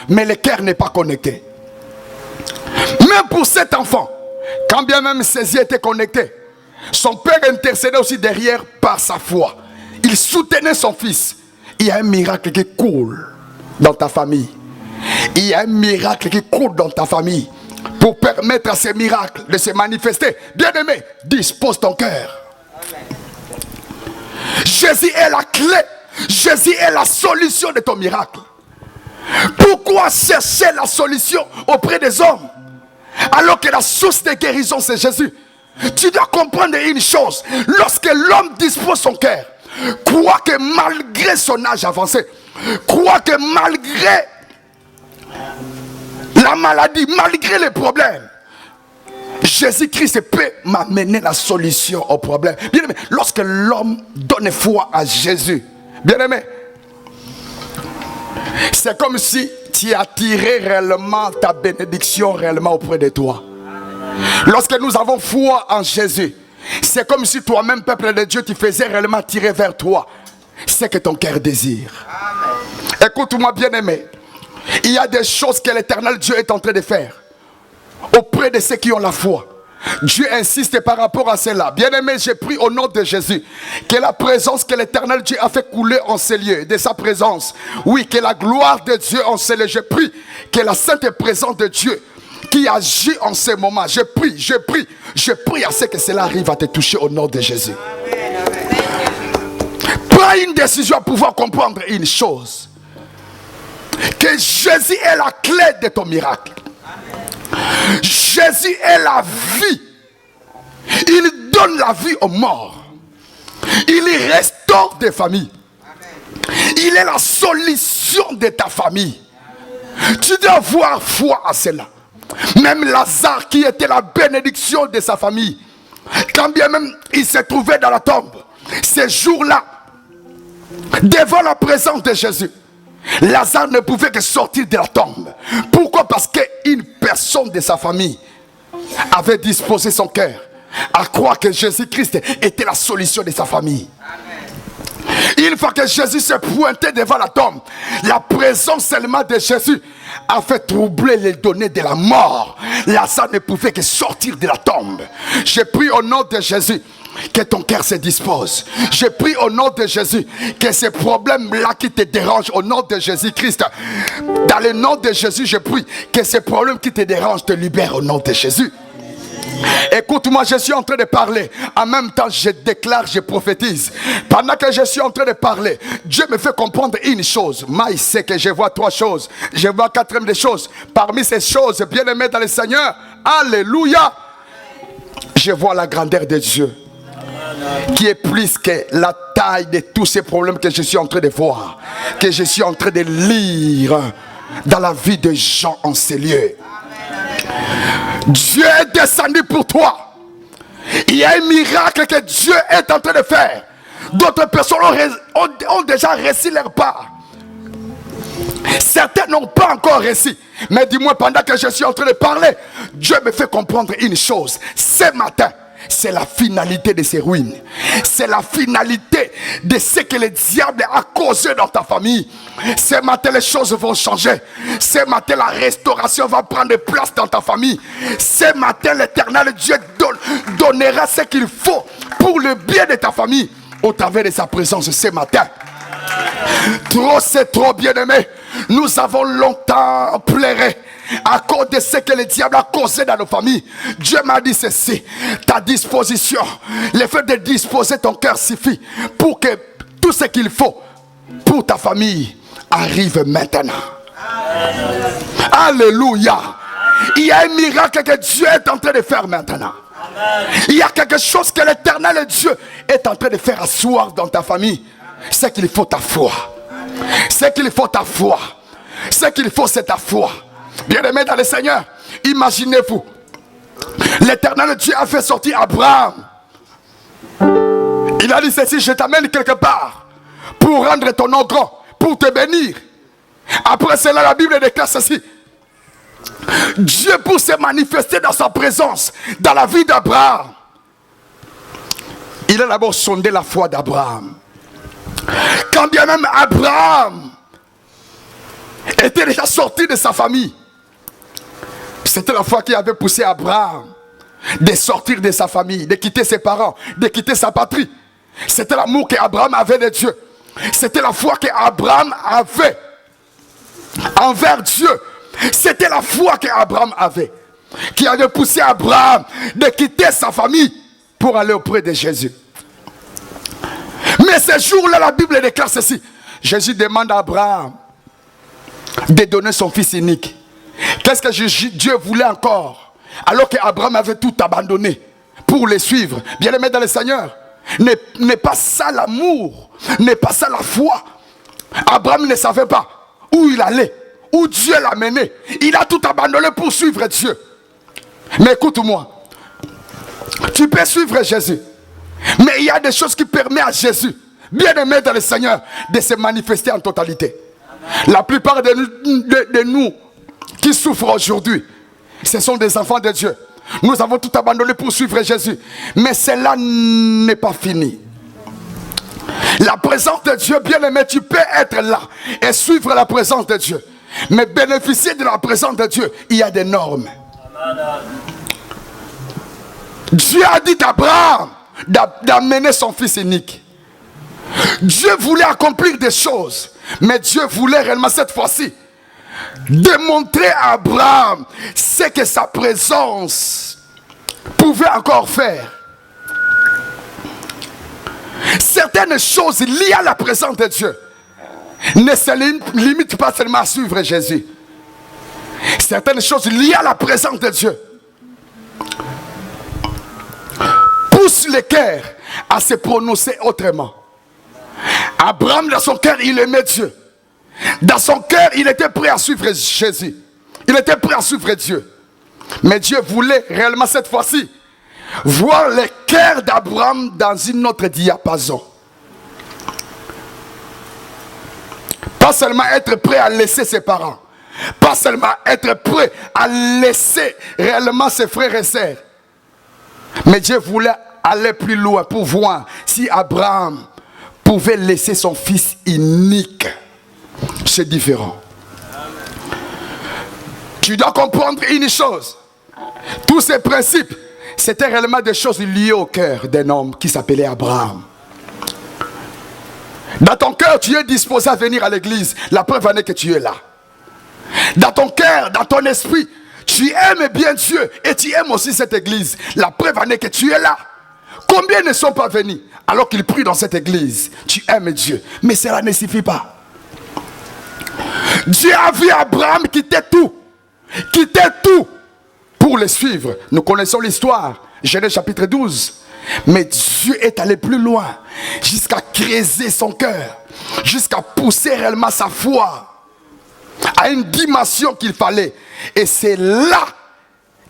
mais le cœur n'est pas connecté. Même pour cet enfant, quand bien même ses yeux étaient connectés, son père intercédait aussi derrière par sa foi. Il soutenait son fils. Il y a un miracle qui coule dans ta famille. Il y a un miracle qui coule dans ta famille. Pour permettre à ces miracles de se manifester, bien-aimé, dispose ton cœur. Jésus est la clé. Jésus est la solution de ton miracle. Pourquoi chercher la solution auprès des hommes alors que la source de guérison c'est Jésus? Tu dois comprendre une chose. Lorsque l'homme dispose son cœur, crois que malgré son âge avancé, crois que malgré la maladie, malgré les problèmes, Jésus-Christ peut m'amener la solution au problème. Bien aimé, lorsque l'homme donne foi à Jésus, bien aimé, c'est comme si tu attirais réellement ta bénédiction réellement auprès de toi. Lorsque nous avons foi en Jésus, c'est comme si toi-même, peuple de Dieu, tu faisais réellement tirer vers toi ce que ton cœur désire. Écoute-moi, bien aimé. Il y a des choses que l'Éternel Dieu est en train de faire auprès de ceux qui ont la foi. Dieu insiste par rapport à cela. Bien aimé, j'ai pris au nom de Jésus que la présence que l'Éternel Dieu a fait couler en ces lieux, de sa présence, oui, que la gloire de Dieu en ces lieux, j'ai pris que la sainte présence de Dieu qui agit en ces moments, je prie à ce que cela arrive à te toucher au nom de Jésus. Prends une décision à pouvoir comprendre une chose, que Jésus est la clé de ton miracle. Jésus est la vie. Il donne la vie aux morts. Il restaure des familles. Il est la solution de ta famille. Tu dois avoir foi à cela. Même Lazare qui était la bénédiction de sa famille, quand bien même il se trouvait dans la tombe, ces jours-là, devant la présence de Jésus, Lazare ne pouvait que sortir de la tombe. Pourquoi? Parce qu'une personne de sa famille avait disposé son cœur à croire que Jésus-Christ était la solution de sa famille. Une fois que Jésus s'est pointé devant la tombe, la présence seulement de Jésus a fait troubler les données de la mort. Lazare ne pouvait que sortir de la tombe. J'ai pris au nom de Jésus que ton cœur se dispose. J'ai pris au nom de Jésus que ces problèmes-là qui te dérangent, au nom de Jésus-Christ, dans le nom de Jésus, je prie que ces problèmes qui te dérangent te libèrent au nom de Jésus. Écoute-moi, je suis en train de parler. En même temps, je déclare, je prophétise. Pendant que je suis en train de parler, Dieu me fait comprendre une chose. Maïs sait que je vois trois choses. Je vois quatrième des choses. Parmi ces choses, bien aimé dans le Seigneur, alléluia, je vois la grandeur de Dieu, qui est plus que la taille de tous ces problèmes que je suis en train de voir, que je suis en train de lire dans la vie de gens en ces lieux. Dieu est descendu pour toi. Il y a un miracle que Dieu est en train de faire. D'autres personnes ont déjà reçu leur part. Certains n'ont pas encore reçu. Mais dis-moi, pendant que je suis en train de parler, Dieu me fait comprendre une chose. Ce matin, c'est la finalité de ces ruines. C'est la finalité de ce que le diable a causé dans ta famille. Ce matin, les choses vont changer. Ce matin, la restauration va prendre place dans ta famille. Ce matin, l'Éternel Dieu donnera ce qu'il faut pour le bien de ta famille au travers de sa présence ce matin. Trop, c'est trop, bien-aimé. Nous avons longtemps pleuré à cause de ce que le diable a causé dans nos familles. Dieu m'a dit ceci: ta disposition, le fait de disposer ton cœur suffit pour que tout ce qu'il faut pour ta famille arrive maintenant. Alléluia. Il y a un miracle que Dieu est en train de faire maintenant. Il y a quelque chose que l'Éternel Dieu est en train de faire asseoir dans ta famille. C'est qu'il faut ta foi. C'est qu'il faut ta foi. C'est qu'il faut, c'est ta foi. Bien-aimé dans le Seigneur, imaginez-vous, l'Éternel Dieu a fait sortir Abraham. Il a dit ceci: je t'amène quelque part pour rendre ton nom grand, pour te bénir. Après cela, la Bible déclare ceci: Dieu, pour se manifester dans sa présence dans la vie d'Abraham, il a d'abord sondé la foi d'Abraham. Quand bien même Abraham était déjà sorti de sa famille, c'était la foi qui avait poussé Abraham de sortir de sa famille, de quitter ses parents, de quitter sa patrie. C'était l'amour qu'Abraham avait de Dieu. C'était la foi qu'Abraham avait envers Dieu. C'était la foi qu'Abraham avait, qui avait poussé Abraham de quitter sa famille pour aller auprès de Jésus. Mais ce jour-là, la Bible déclare ceci: Jésus demande à Abraham de donner son fils unique. Qu'est-ce que Dieu voulait encore, alors qu'Abraham avait tout abandonné pour le suivre? Bien-aimé dans le Seigneur, n'est pas ça l'amour, n'est pas ça la foi. Abraham ne savait pas où il allait, où Dieu l'a mené. Il a tout abandonné pour suivre Dieu. Mais écoute-moi, tu peux suivre Jésus, mais il y a des choses qui permettent à Jésus, bien-aimé dans le Seigneur, de se manifester en totalité. La plupart de nous qui souffrent aujourd'hui, ce sont des enfants de Dieu. Nous avons tout abandonné pour suivre Jésus. Mais cela n'est pas fini. La présence de Dieu, bien-aimé, tu peux être là et suivre la présence de Dieu. Mais bénéficier de la présence de Dieu, il y a des normes. Dieu a dit à Abraham d'amener son fils unique. Dieu voulait accomplir des choses, mais Dieu voulait réellement cette fois-ci démontrer à Abraham ce que sa présence pouvait encore faire. Certaines choses liées à la présence de Dieu ne se limitent pas seulement à suivre Jésus. Certaines choses liées à la présence de Dieu poussent le cœur à se prononcer autrement. Abraham, dans son cœur, il aimait Dieu. Dans son cœur, il était prêt à suivre Jésus. Il était prêt à suivre Dieu. Mais Dieu voulait réellement cette fois-ci voir le cœur d'Abraham dans une autre diapason. Pas seulement être prêt à laisser ses parents. Pas seulement être prêt à laisser réellement ses frères et sœurs. Mais Dieu voulait aller plus loin pour voir si Abraham pouvait laisser son fils unique. C'est différent. Tu dois comprendre une chose. Tous ces principes, c'était réellement des choses liées au cœur d'un homme qui s'appelait Abraham. Dans ton cœur, tu es disposé à venir à l'église. La preuve en est que tu es là. Dans ton cœur, dans ton esprit, tu aimes bien Dieu et tu aimes aussi cette église. La preuve en est que tu es là. Combien ne sont pas venus alors qu'ils prient dans cette église? Tu aimes Dieu, mais cela ne suffit pas. Dieu a vu Abraham quitter tout pour le suivre. Nous connaissons l'histoire, Genèse chapitre 12. Mais Dieu est allé plus loin, jusqu'à creuser son cœur, jusqu'à pousser réellement sa foi à une dimension qu'il fallait. Et c'est là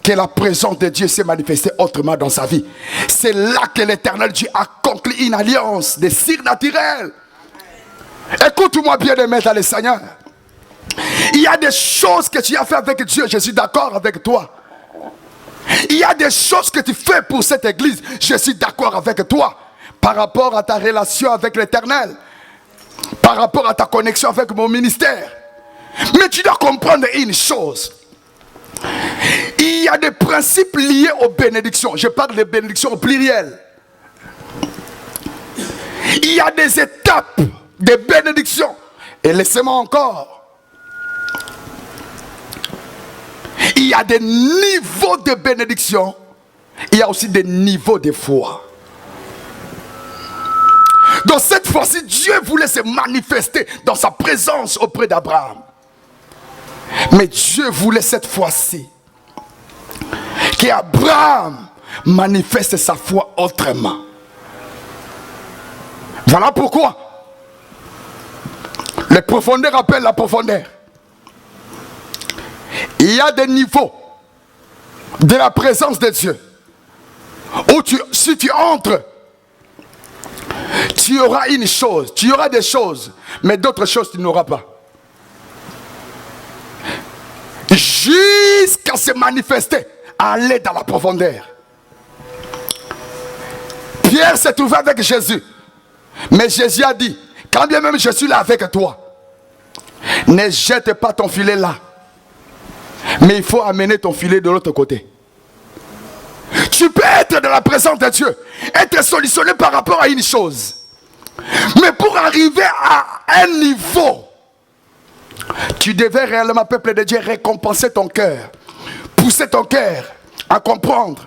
que la présence de Dieu s'est manifestée autrement dans sa vie. C'est là que l'Éternel Dieu a conclu une alliance de surnaturel. Écoute-moi bien, aimé dans le Seigneur. Il y a des choses que tu as fait avec Dieu, je suis d'accord avec toi. Il y a des choses que tu fais pour cette église. Je suis d'accord avec toi par rapport à ta relation avec l'Éternel, par rapport à ta connexion avec mon ministère. Mais tu dois comprendre une chose. Il y a des principes liés aux bénédictions. Je parle des bénédictions au pluriel. Il y a des étapes de bénédictions. Et laissez-moi encore. Il y a des niveaux de bénédiction. Il y a aussi des niveaux de foi. Donc cette fois-ci, Dieu voulait se manifester dans sa présence auprès d'Abraham. Mais Dieu voulait cette fois-ci qu'Abraham manifeste sa foi autrement. Voilà pourquoi les profondeurs appellent la profondeur. Il y a des niveaux de la présence de Dieu où si tu entres, tu auras une chose, tu auras des choses, mais d'autres choses tu n'auras pas. Jusqu'à se manifester, aller dans la profondeur. Pierre s'est trouvé avec Jésus. Mais Jésus a dit, quand bien même je suis là avec toi, ne jette pas ton filet là. Mais il faut amener ton filet de l'autre côté. Tu peux être dans la présence de Dieu, être solutionné par rapport à une chose. Mais pour arriver à un niveau, tu devais réellement, peuple de Dieu, récompenser ton cœur. Pousser ton cœur à comprendre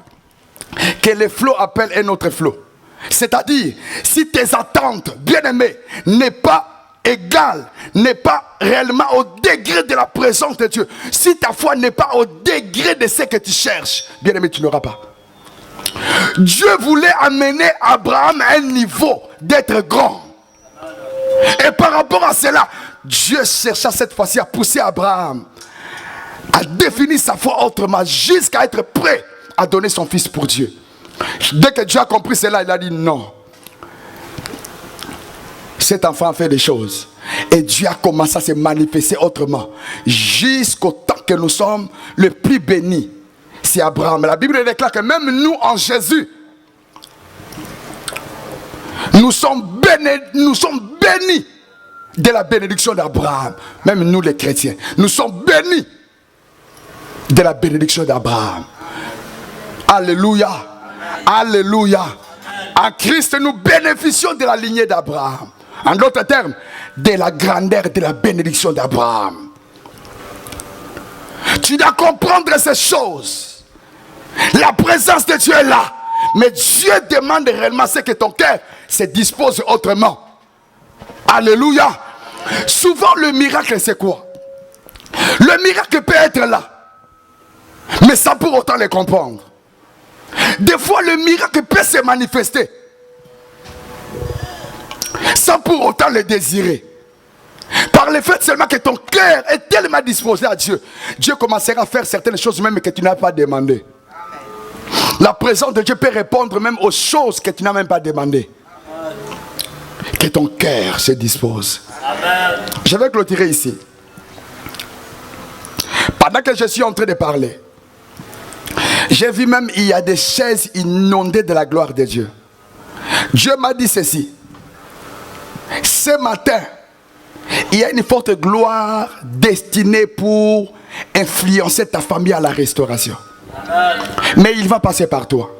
que les flots appellent un autre flot. C'est-à-dire, si tes attentes, bien-aimées, n'est pas égale, n'est pas réellement au degré de la présence de Dieu, si ta foi n'est pas au degré de ce que tu cherches, bien-aimé, tu n'auras pas. Dieu voulait amener Abraham à un niveau d'être grand. Et par rapport à cela, Dieu chercha cette fois-ci à pousser Abraham à définir sa foi autrement, jusqu'à être prêt à donner son fils pour Dieu. Dès que Dieu a compris cela, il a dit non. Cet enfant a fait des choses. Et Dieu a commencé à se manifester autrement. Jusqu'au temps que nous sommes le plus bénis. C'est Abraham. La Bible déclare que même nous en Jésus, nous sommes bénis de la bénédiction d'Abraham. Même nous les chrétiens, nous sommes bénis de la bénédiction d'Abraham. Alléluia. Alléluia. En Christ, nous bénéficions de la lignée d'Abraham. En d'autres termes, de la grandeur de la bénédiction d'Abraham. Tu dois comprendre ces choses. La présence de Dieu est là. Mais Dieu demande réellement ce que ton cœur se dispose autrement. Alléluia. Souvent le miracle c'est quoi? Le miracle peut être là, mais sans pour autant le comprendre. Des fois le miracle peut se manifester sans pour autant le désirer. Par le fait seulement que ton cœur est tellement disposé à Dieu, Dieu commencera à faire certaines choses même que tu n'as pas demandé. La présence de Dieu peut répondre même aux choses que tu n'as même pas demandé. Que ton cœur se dispose. Amen. Je vais clôturer ici. Pendant que je suis en train de parler, j'ai vu même il y a des chaises inondées de la gloire de Dieu. Dieu m'a dit ceci. Ce matin, il y a une forte gloire destinée pour influencer ta famille à la restauration. Amen. Mais il va passer par toi.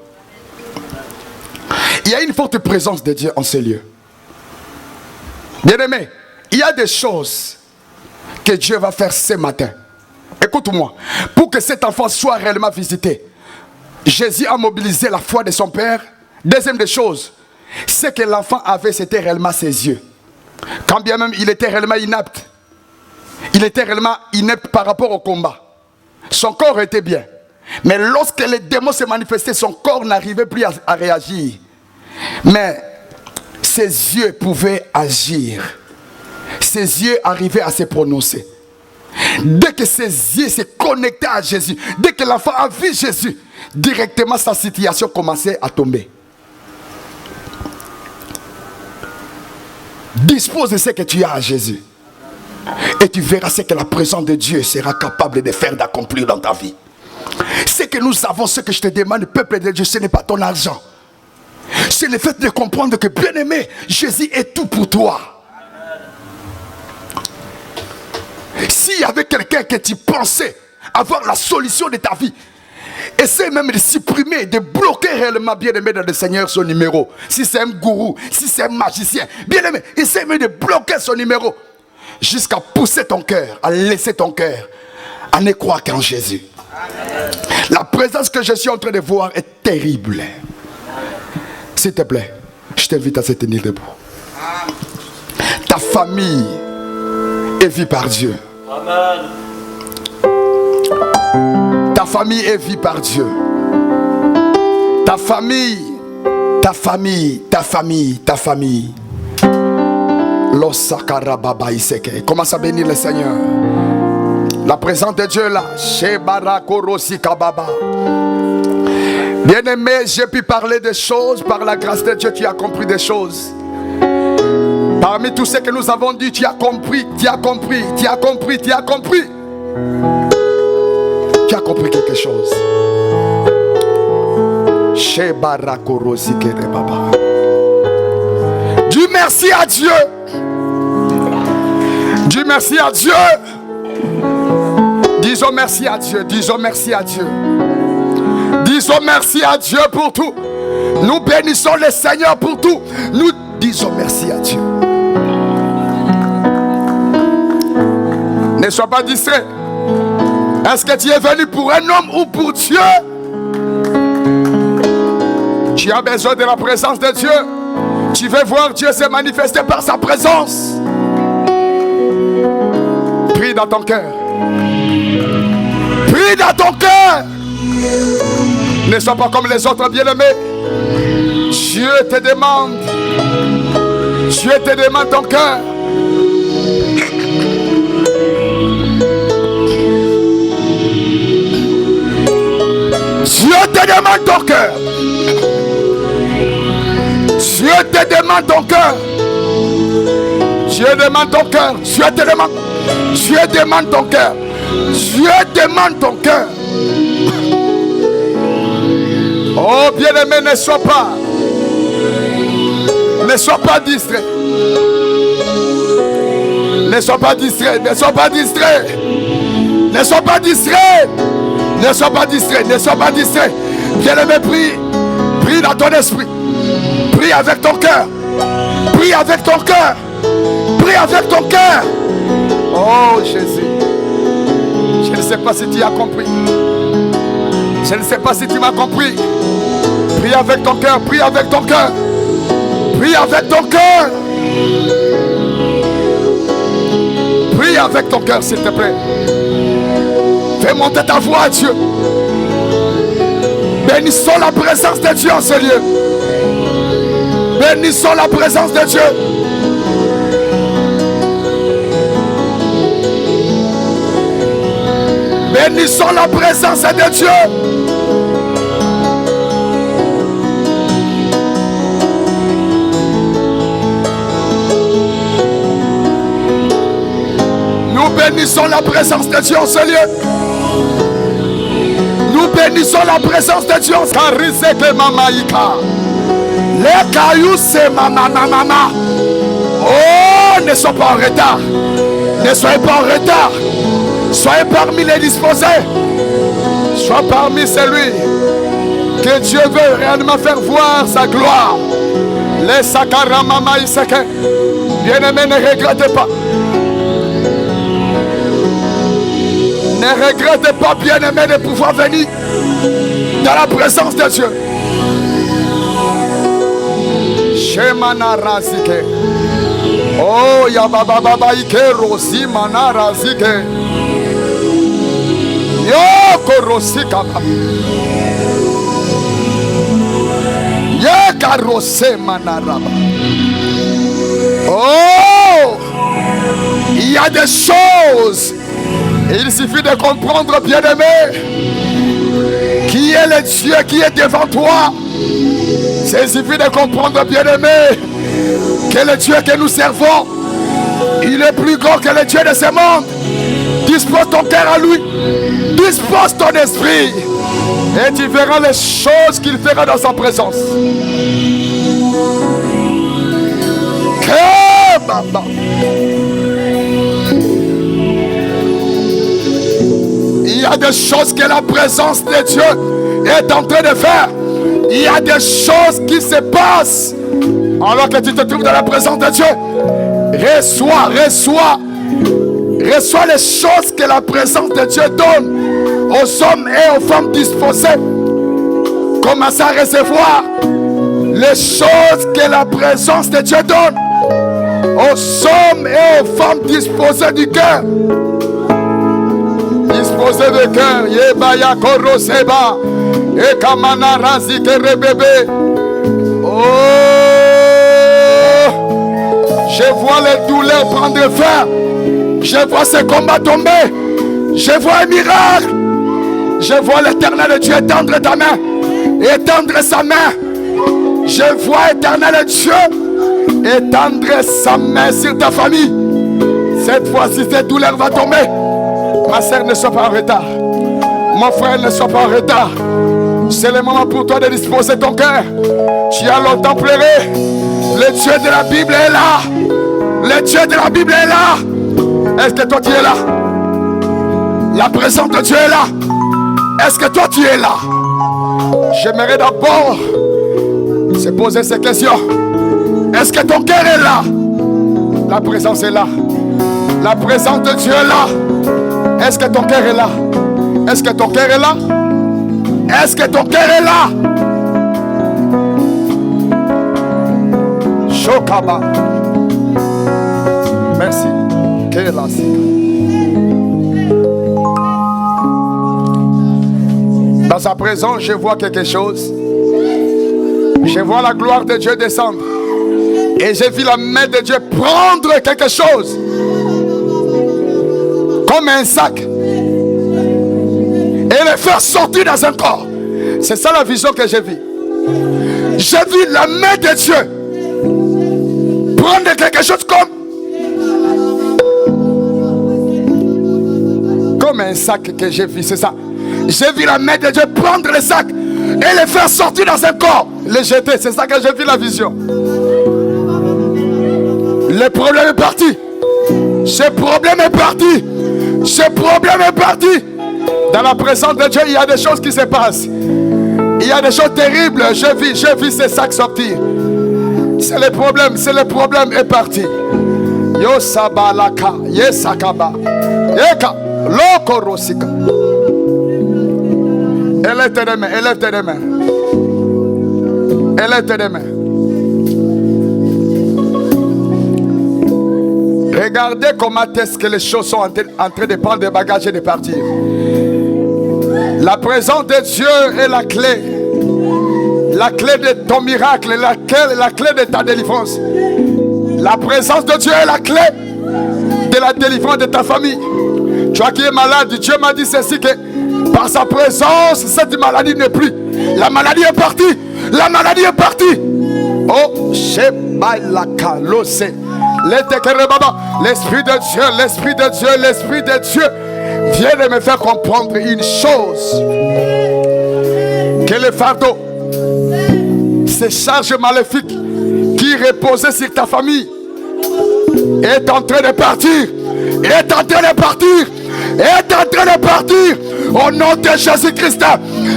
Il y a une forte présence de Dieu en ce lieu. Bien-aimé, il y a des choses que Dieu va faire ce matin. Écoute-moi, pour que cet enfant soit réellement visité, Jésus a mobilisé la foi de son père. Deuxième des choses, ce que l'enfant avait, c'était réellement ses yeux. Quand bien même il était réellement inapte, il était réellement inepte par rapport au combat. Son corps était bien. Mais lorsque les démons se manifestaient, son corps n'arrivait plus à réagir. Mais ses yeux pouvaient agir. Ses yeux arrivaient à se prononcer. Dès que ses yeux se connectaient à Jésus, dès que l'enfant a vu Jésus, directement sa situation commençait à tomber. Dispose de ce que tu as à Jésus. Et tu verras ce que la présence de Dieu sera capable de faire, d'accomplir dans ta vie. C'est que nous avons, ce que je te demande, peuple de Dieu, ce n'est pas ton argent. C'est le fait de comprendre que, bien-aimé, Jésus est tout pour toi. S'il y avait quelqu'un que tu pensais avoir la solution de ta vie, essaie même de supprimer, de bloquer réellement, bien-aimé, dans le Seigneur son numéro. Si c'est un gourou, si c'est un magicien, bien-aimé, essaie même de bloquer son numéro jusqu'à pousser ton cœur, à laisser ton cœur, à ne croire qu'en Jésus. La présence que je suis en train de voir est terrible. S'il te plaît, je t'invite à se tenir debout. Ta famille est vue par Dieu. Amen. Ta famille est vue par Dieu. Ta famille, ta famille, ta famille, ta famille. Commence à bénir le Seigneur. La présence de Dieu là. Bien-aimé, j'ai pu parler des choses. Par la grâce de Dieu, tu as compris des choses. Parmi tout ce que nous avons dit, tu as compris, tu as compris, tu as compris, tu as compris. Tu as compris quelque chose. Dis merci à Dieu. Dis merci à Dieu. Disons merci à Dieu. Disons merci à Dieu. Disons merci à Dieu pour tout. Nous bénissons le Seigneur pour tout. Nous disons merci à Dieu. Ne sois pas distrait. Est-ce que tu es venu pour un homme ou pour Dieu? Tu as besoin de la présence de Dieu. Tu veux voir Dieu se manifester par sa présence. Prie dans ton cœur. Prie dans ton cœur. Ne sois pas comme les autres bien-aimés. Dieu te demande. Dieu te demande ton cœur. Dieu te demande ton cœur. Dieu te demande ton cœur. Dieu demande ton cœur. Dieu te demande. Dieu demande ton cœur. Dieu demande ton cœur. Oh bien-aimé, ne sois pas distrait. Ne sois pas distrait. Ne sois pas distrait. Ne sois pas distrait. Ne sois pas distrait. Ne sois pas distrait. Bien-aimé, prie. Prie dans ton esprit. Prie avec ton cœur. Prie avec ton cœur. Prie avec ton cœur. Oh Jésus. Je ne sais pas si tu as compris. Je ne sais pas si tu m'as compris. Prie avec ton cœur. Prie avec ton cœur. Prie avec ton cœur. Prie avec ton cœur, s'il te plaît. Fais monter ta voix à Dieu. Bénissons la présence de Dieu en ce lieu. Bénissons la présence de Dieu. Bénissons la présence de Dieu. Nous bénissons la présence de Dieu en ce lieu. Nous bénissons la présence de Dieu en ce lieu. Les cailloux, c'est mama. Oh, ne sois pas en retard. Ne soyez pas en retard. Soyez parmi les disposés. Sois parmi celui que Dieu veut réellement faire voir sa gloire. Les sakaramama iseke. Bien-aimés, ne regrettez pas. Ne regrettez pas, bien-aimés, de pouvoir venir dans la présence de Dieu. Shemana razike. Oh, yababa baba ike rosi mana razike. Yo korosi kaba. Ye karose mana raba. Oh, il y a des choses. Il suffit de comprendre, bien-aimé, qui est le Dieu qui est devant toi. Il suffit de comprendre, bien-aimé, que le Dieu que nous servons, il est plus grand que le Dieu de ce monde. Dispose ton cœur à lui. Dispose ton esprit. Et tu verras les choses qu'il fera dans sa présence. Il y a des choses que la présence de Dieu est en train de faire. Il y a des choses qui se passent alors que tu te trouves dans la présence de Dieu. Reçois les choses que la présence de Dieu donne aux hommes et aux femmes disposés. Commence à recevoir les choses que la présence de Dieu donne aux hommes et aux femmes disposés du cœur. Disposés de cœur. Yebaya koroseba. Et kamana razi kerebebe. Oh, je vois les douleurs prendre fin. Je vois ces combats tomber. Je vois un miracle. Je vois l'Éternel Dieu étendre ta main. Étendre sa main. Je vois l'Éternel Dieu étendre sa main sur ta famille. Cette fois-ci, cette douleur va tomber. Ma soeur, ne sois pas en retard. Mon frère, ne sois pas en retard. C'est le moment pour toi de disposer ton cœur. Tu as longtemps pleuré. Le Dieu de la Bible est là. Le Dieu de la Bible est là. Est-ce que toi tu es là? La présence de Dieu est là. Est-ce que toi tu es là? J'aimerais d'abord se poser ces questions. Est-ce que ton cœur est là? La présence est là. La présence de Dieu est là. Est-ce que ton cœur est là? Est-ce que ton cœur est là? Est-ce que ton cœur est là? Shokaba. Merci. Dans sa présence, je vois quelque chose. Je vois la gloire de Dieu descendre. Et j'ai vu la main de Dieu prendre quelque chose. Comme un sac. Et le faire sortir dans un corps. C'est ça la vision que j'ai vue. J'ai vu la main de Dieu prendre quelque chose comme un sac que j'ai vu, c'est ça. J'ai vu la main de Dieu prendre le sac et le faire sortir dans un corps, le jeter. C'est ça que j'ai vu la vision. Le problème est parti. Ce problème est parti. Ce problème est parti. Dans la présence de Dieu, il y a des choses qui se passent. Il y a des choses terribles. J'ai vu ces sacs sortir. C'est le problème est parti. Yo sabalaka, yesakaba, yeka, lokorosika. Élève tes mains, élève tes mains. Élève tes mains. Regardez comment est-ce que les choses sont en train de prendre des bagages et de partir. La présence de Dieu est la clé. La clé de ton miracle, la clé de ta délivrance. La présence de Dieu est la clé de la délivrance de ta famille. Toi qui es malade, Dieu m'a dit ceci, que par sa présence, cette maladie n'est plus. La maladie est partie. La maladie est partie. Oh, Shebalaka, Lose. L'Esprit de Dieu, l'Esprit de Dieu, l'Esprit de Dieu vient de me faire comprendre une chose. Que le fardeau, ces charges maléfiques qui reposaient sur ta famille est en train de partir. Est en train de partir. Est en train de partir. Au nom de Jésus-Christ.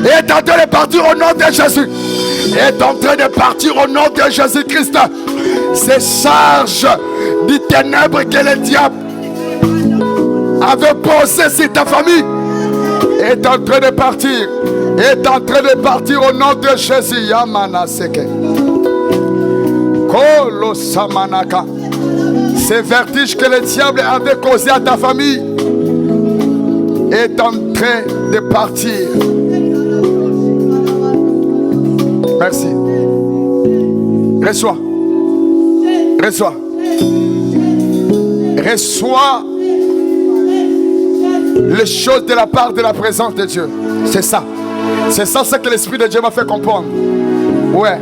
Est en train de partir au nom de Jésus. Est en train de partir au nom de Jésus-Christ. Ces charges du ténèbre que le diable avait posé sur ta famille est en train de partir. Est en train de partir au nom de Jésus. Yamana seke. Kolo samanaka. Ces vertiges que le diable avait causé à ta famille est en train de partir. Merci. Reçois. Reçois. Reçois les choses de la part de la présence de Dieu. C'est ça. C'est ça ce que l'Esprit de Dieu m'a fait comprendre. Ouais.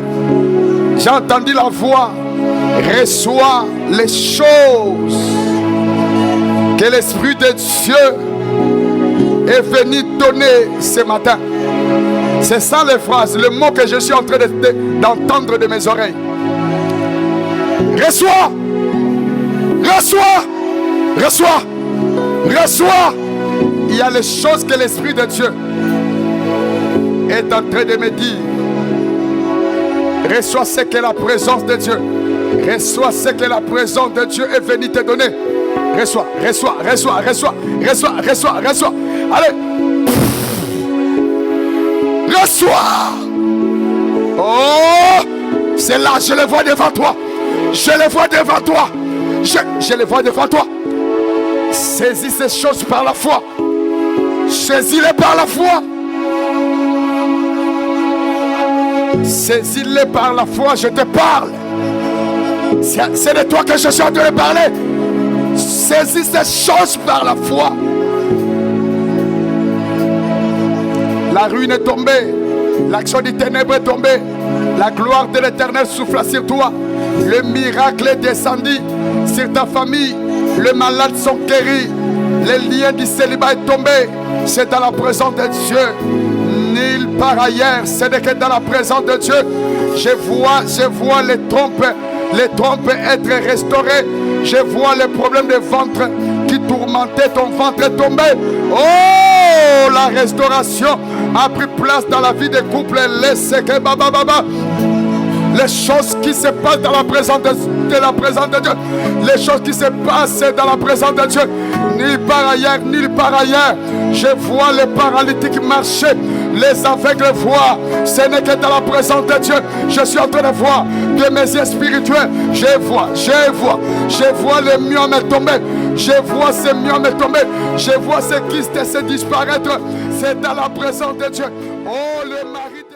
J'ai entendu la voix. Reçois les choses que l'Esprit de Dieu est venu donner ce matin. C'est ça les phrases, le mot que je suis en train d'entendre de mes oreilles. Reçois, reçois, reçois, reçois. Il y a les choses que l'Esprit de Dieu est en train de me dire. Reçois ce que la présence de Dieu. Reçois ce que la présence de Dieu est venue te donner. Reçois, reçois, reçois, reçois, reçois, reçois, reçois. Allez. Reçois. Oh, c'est là, je le vois devant toi. Je le vois devant toi. Je le vois devant toi. Saisis ces choses par la foi. Saisis-les par la foi. Saisis-les par la foi, je te parle. C'est de toi que je suis en train de parler. Saisis ces choses par la foi. La ruine est tombée. L'action du ténèbre est tombée. La gloire de l'Éternel souffla sur toi. Le miracle est descendu sur ta famille. Les malades sont guéris. Les liens du célibat est tombé. C'est dans la présence de Dieu. Nulle part ailleurs. Ce n'est que dans la présence de Dieu. Je vois les trompes être restaurées. Je vois les problèmes de ventre qui tourmentaient ton ventre tomber. Oh, la restauration a pris place dans la vie des couples. Les choses qui se passent dans la présence de la présence de Dieu. Les choses qui se passent dans la présence de Dieu. Nulle part ailleurs, nulle part ailleurs. Je vois les paralytiques marcher, les aveugles voir. Ce n'est que dans la présence de Dieu. Je suis en train de voir de mes yeux spirituels. Je vois les myomes tomber. Je vois ces myomes tomber. Je vois ces kystes se disparaître. C'est dans la présence de Dieu. Oh, le mari de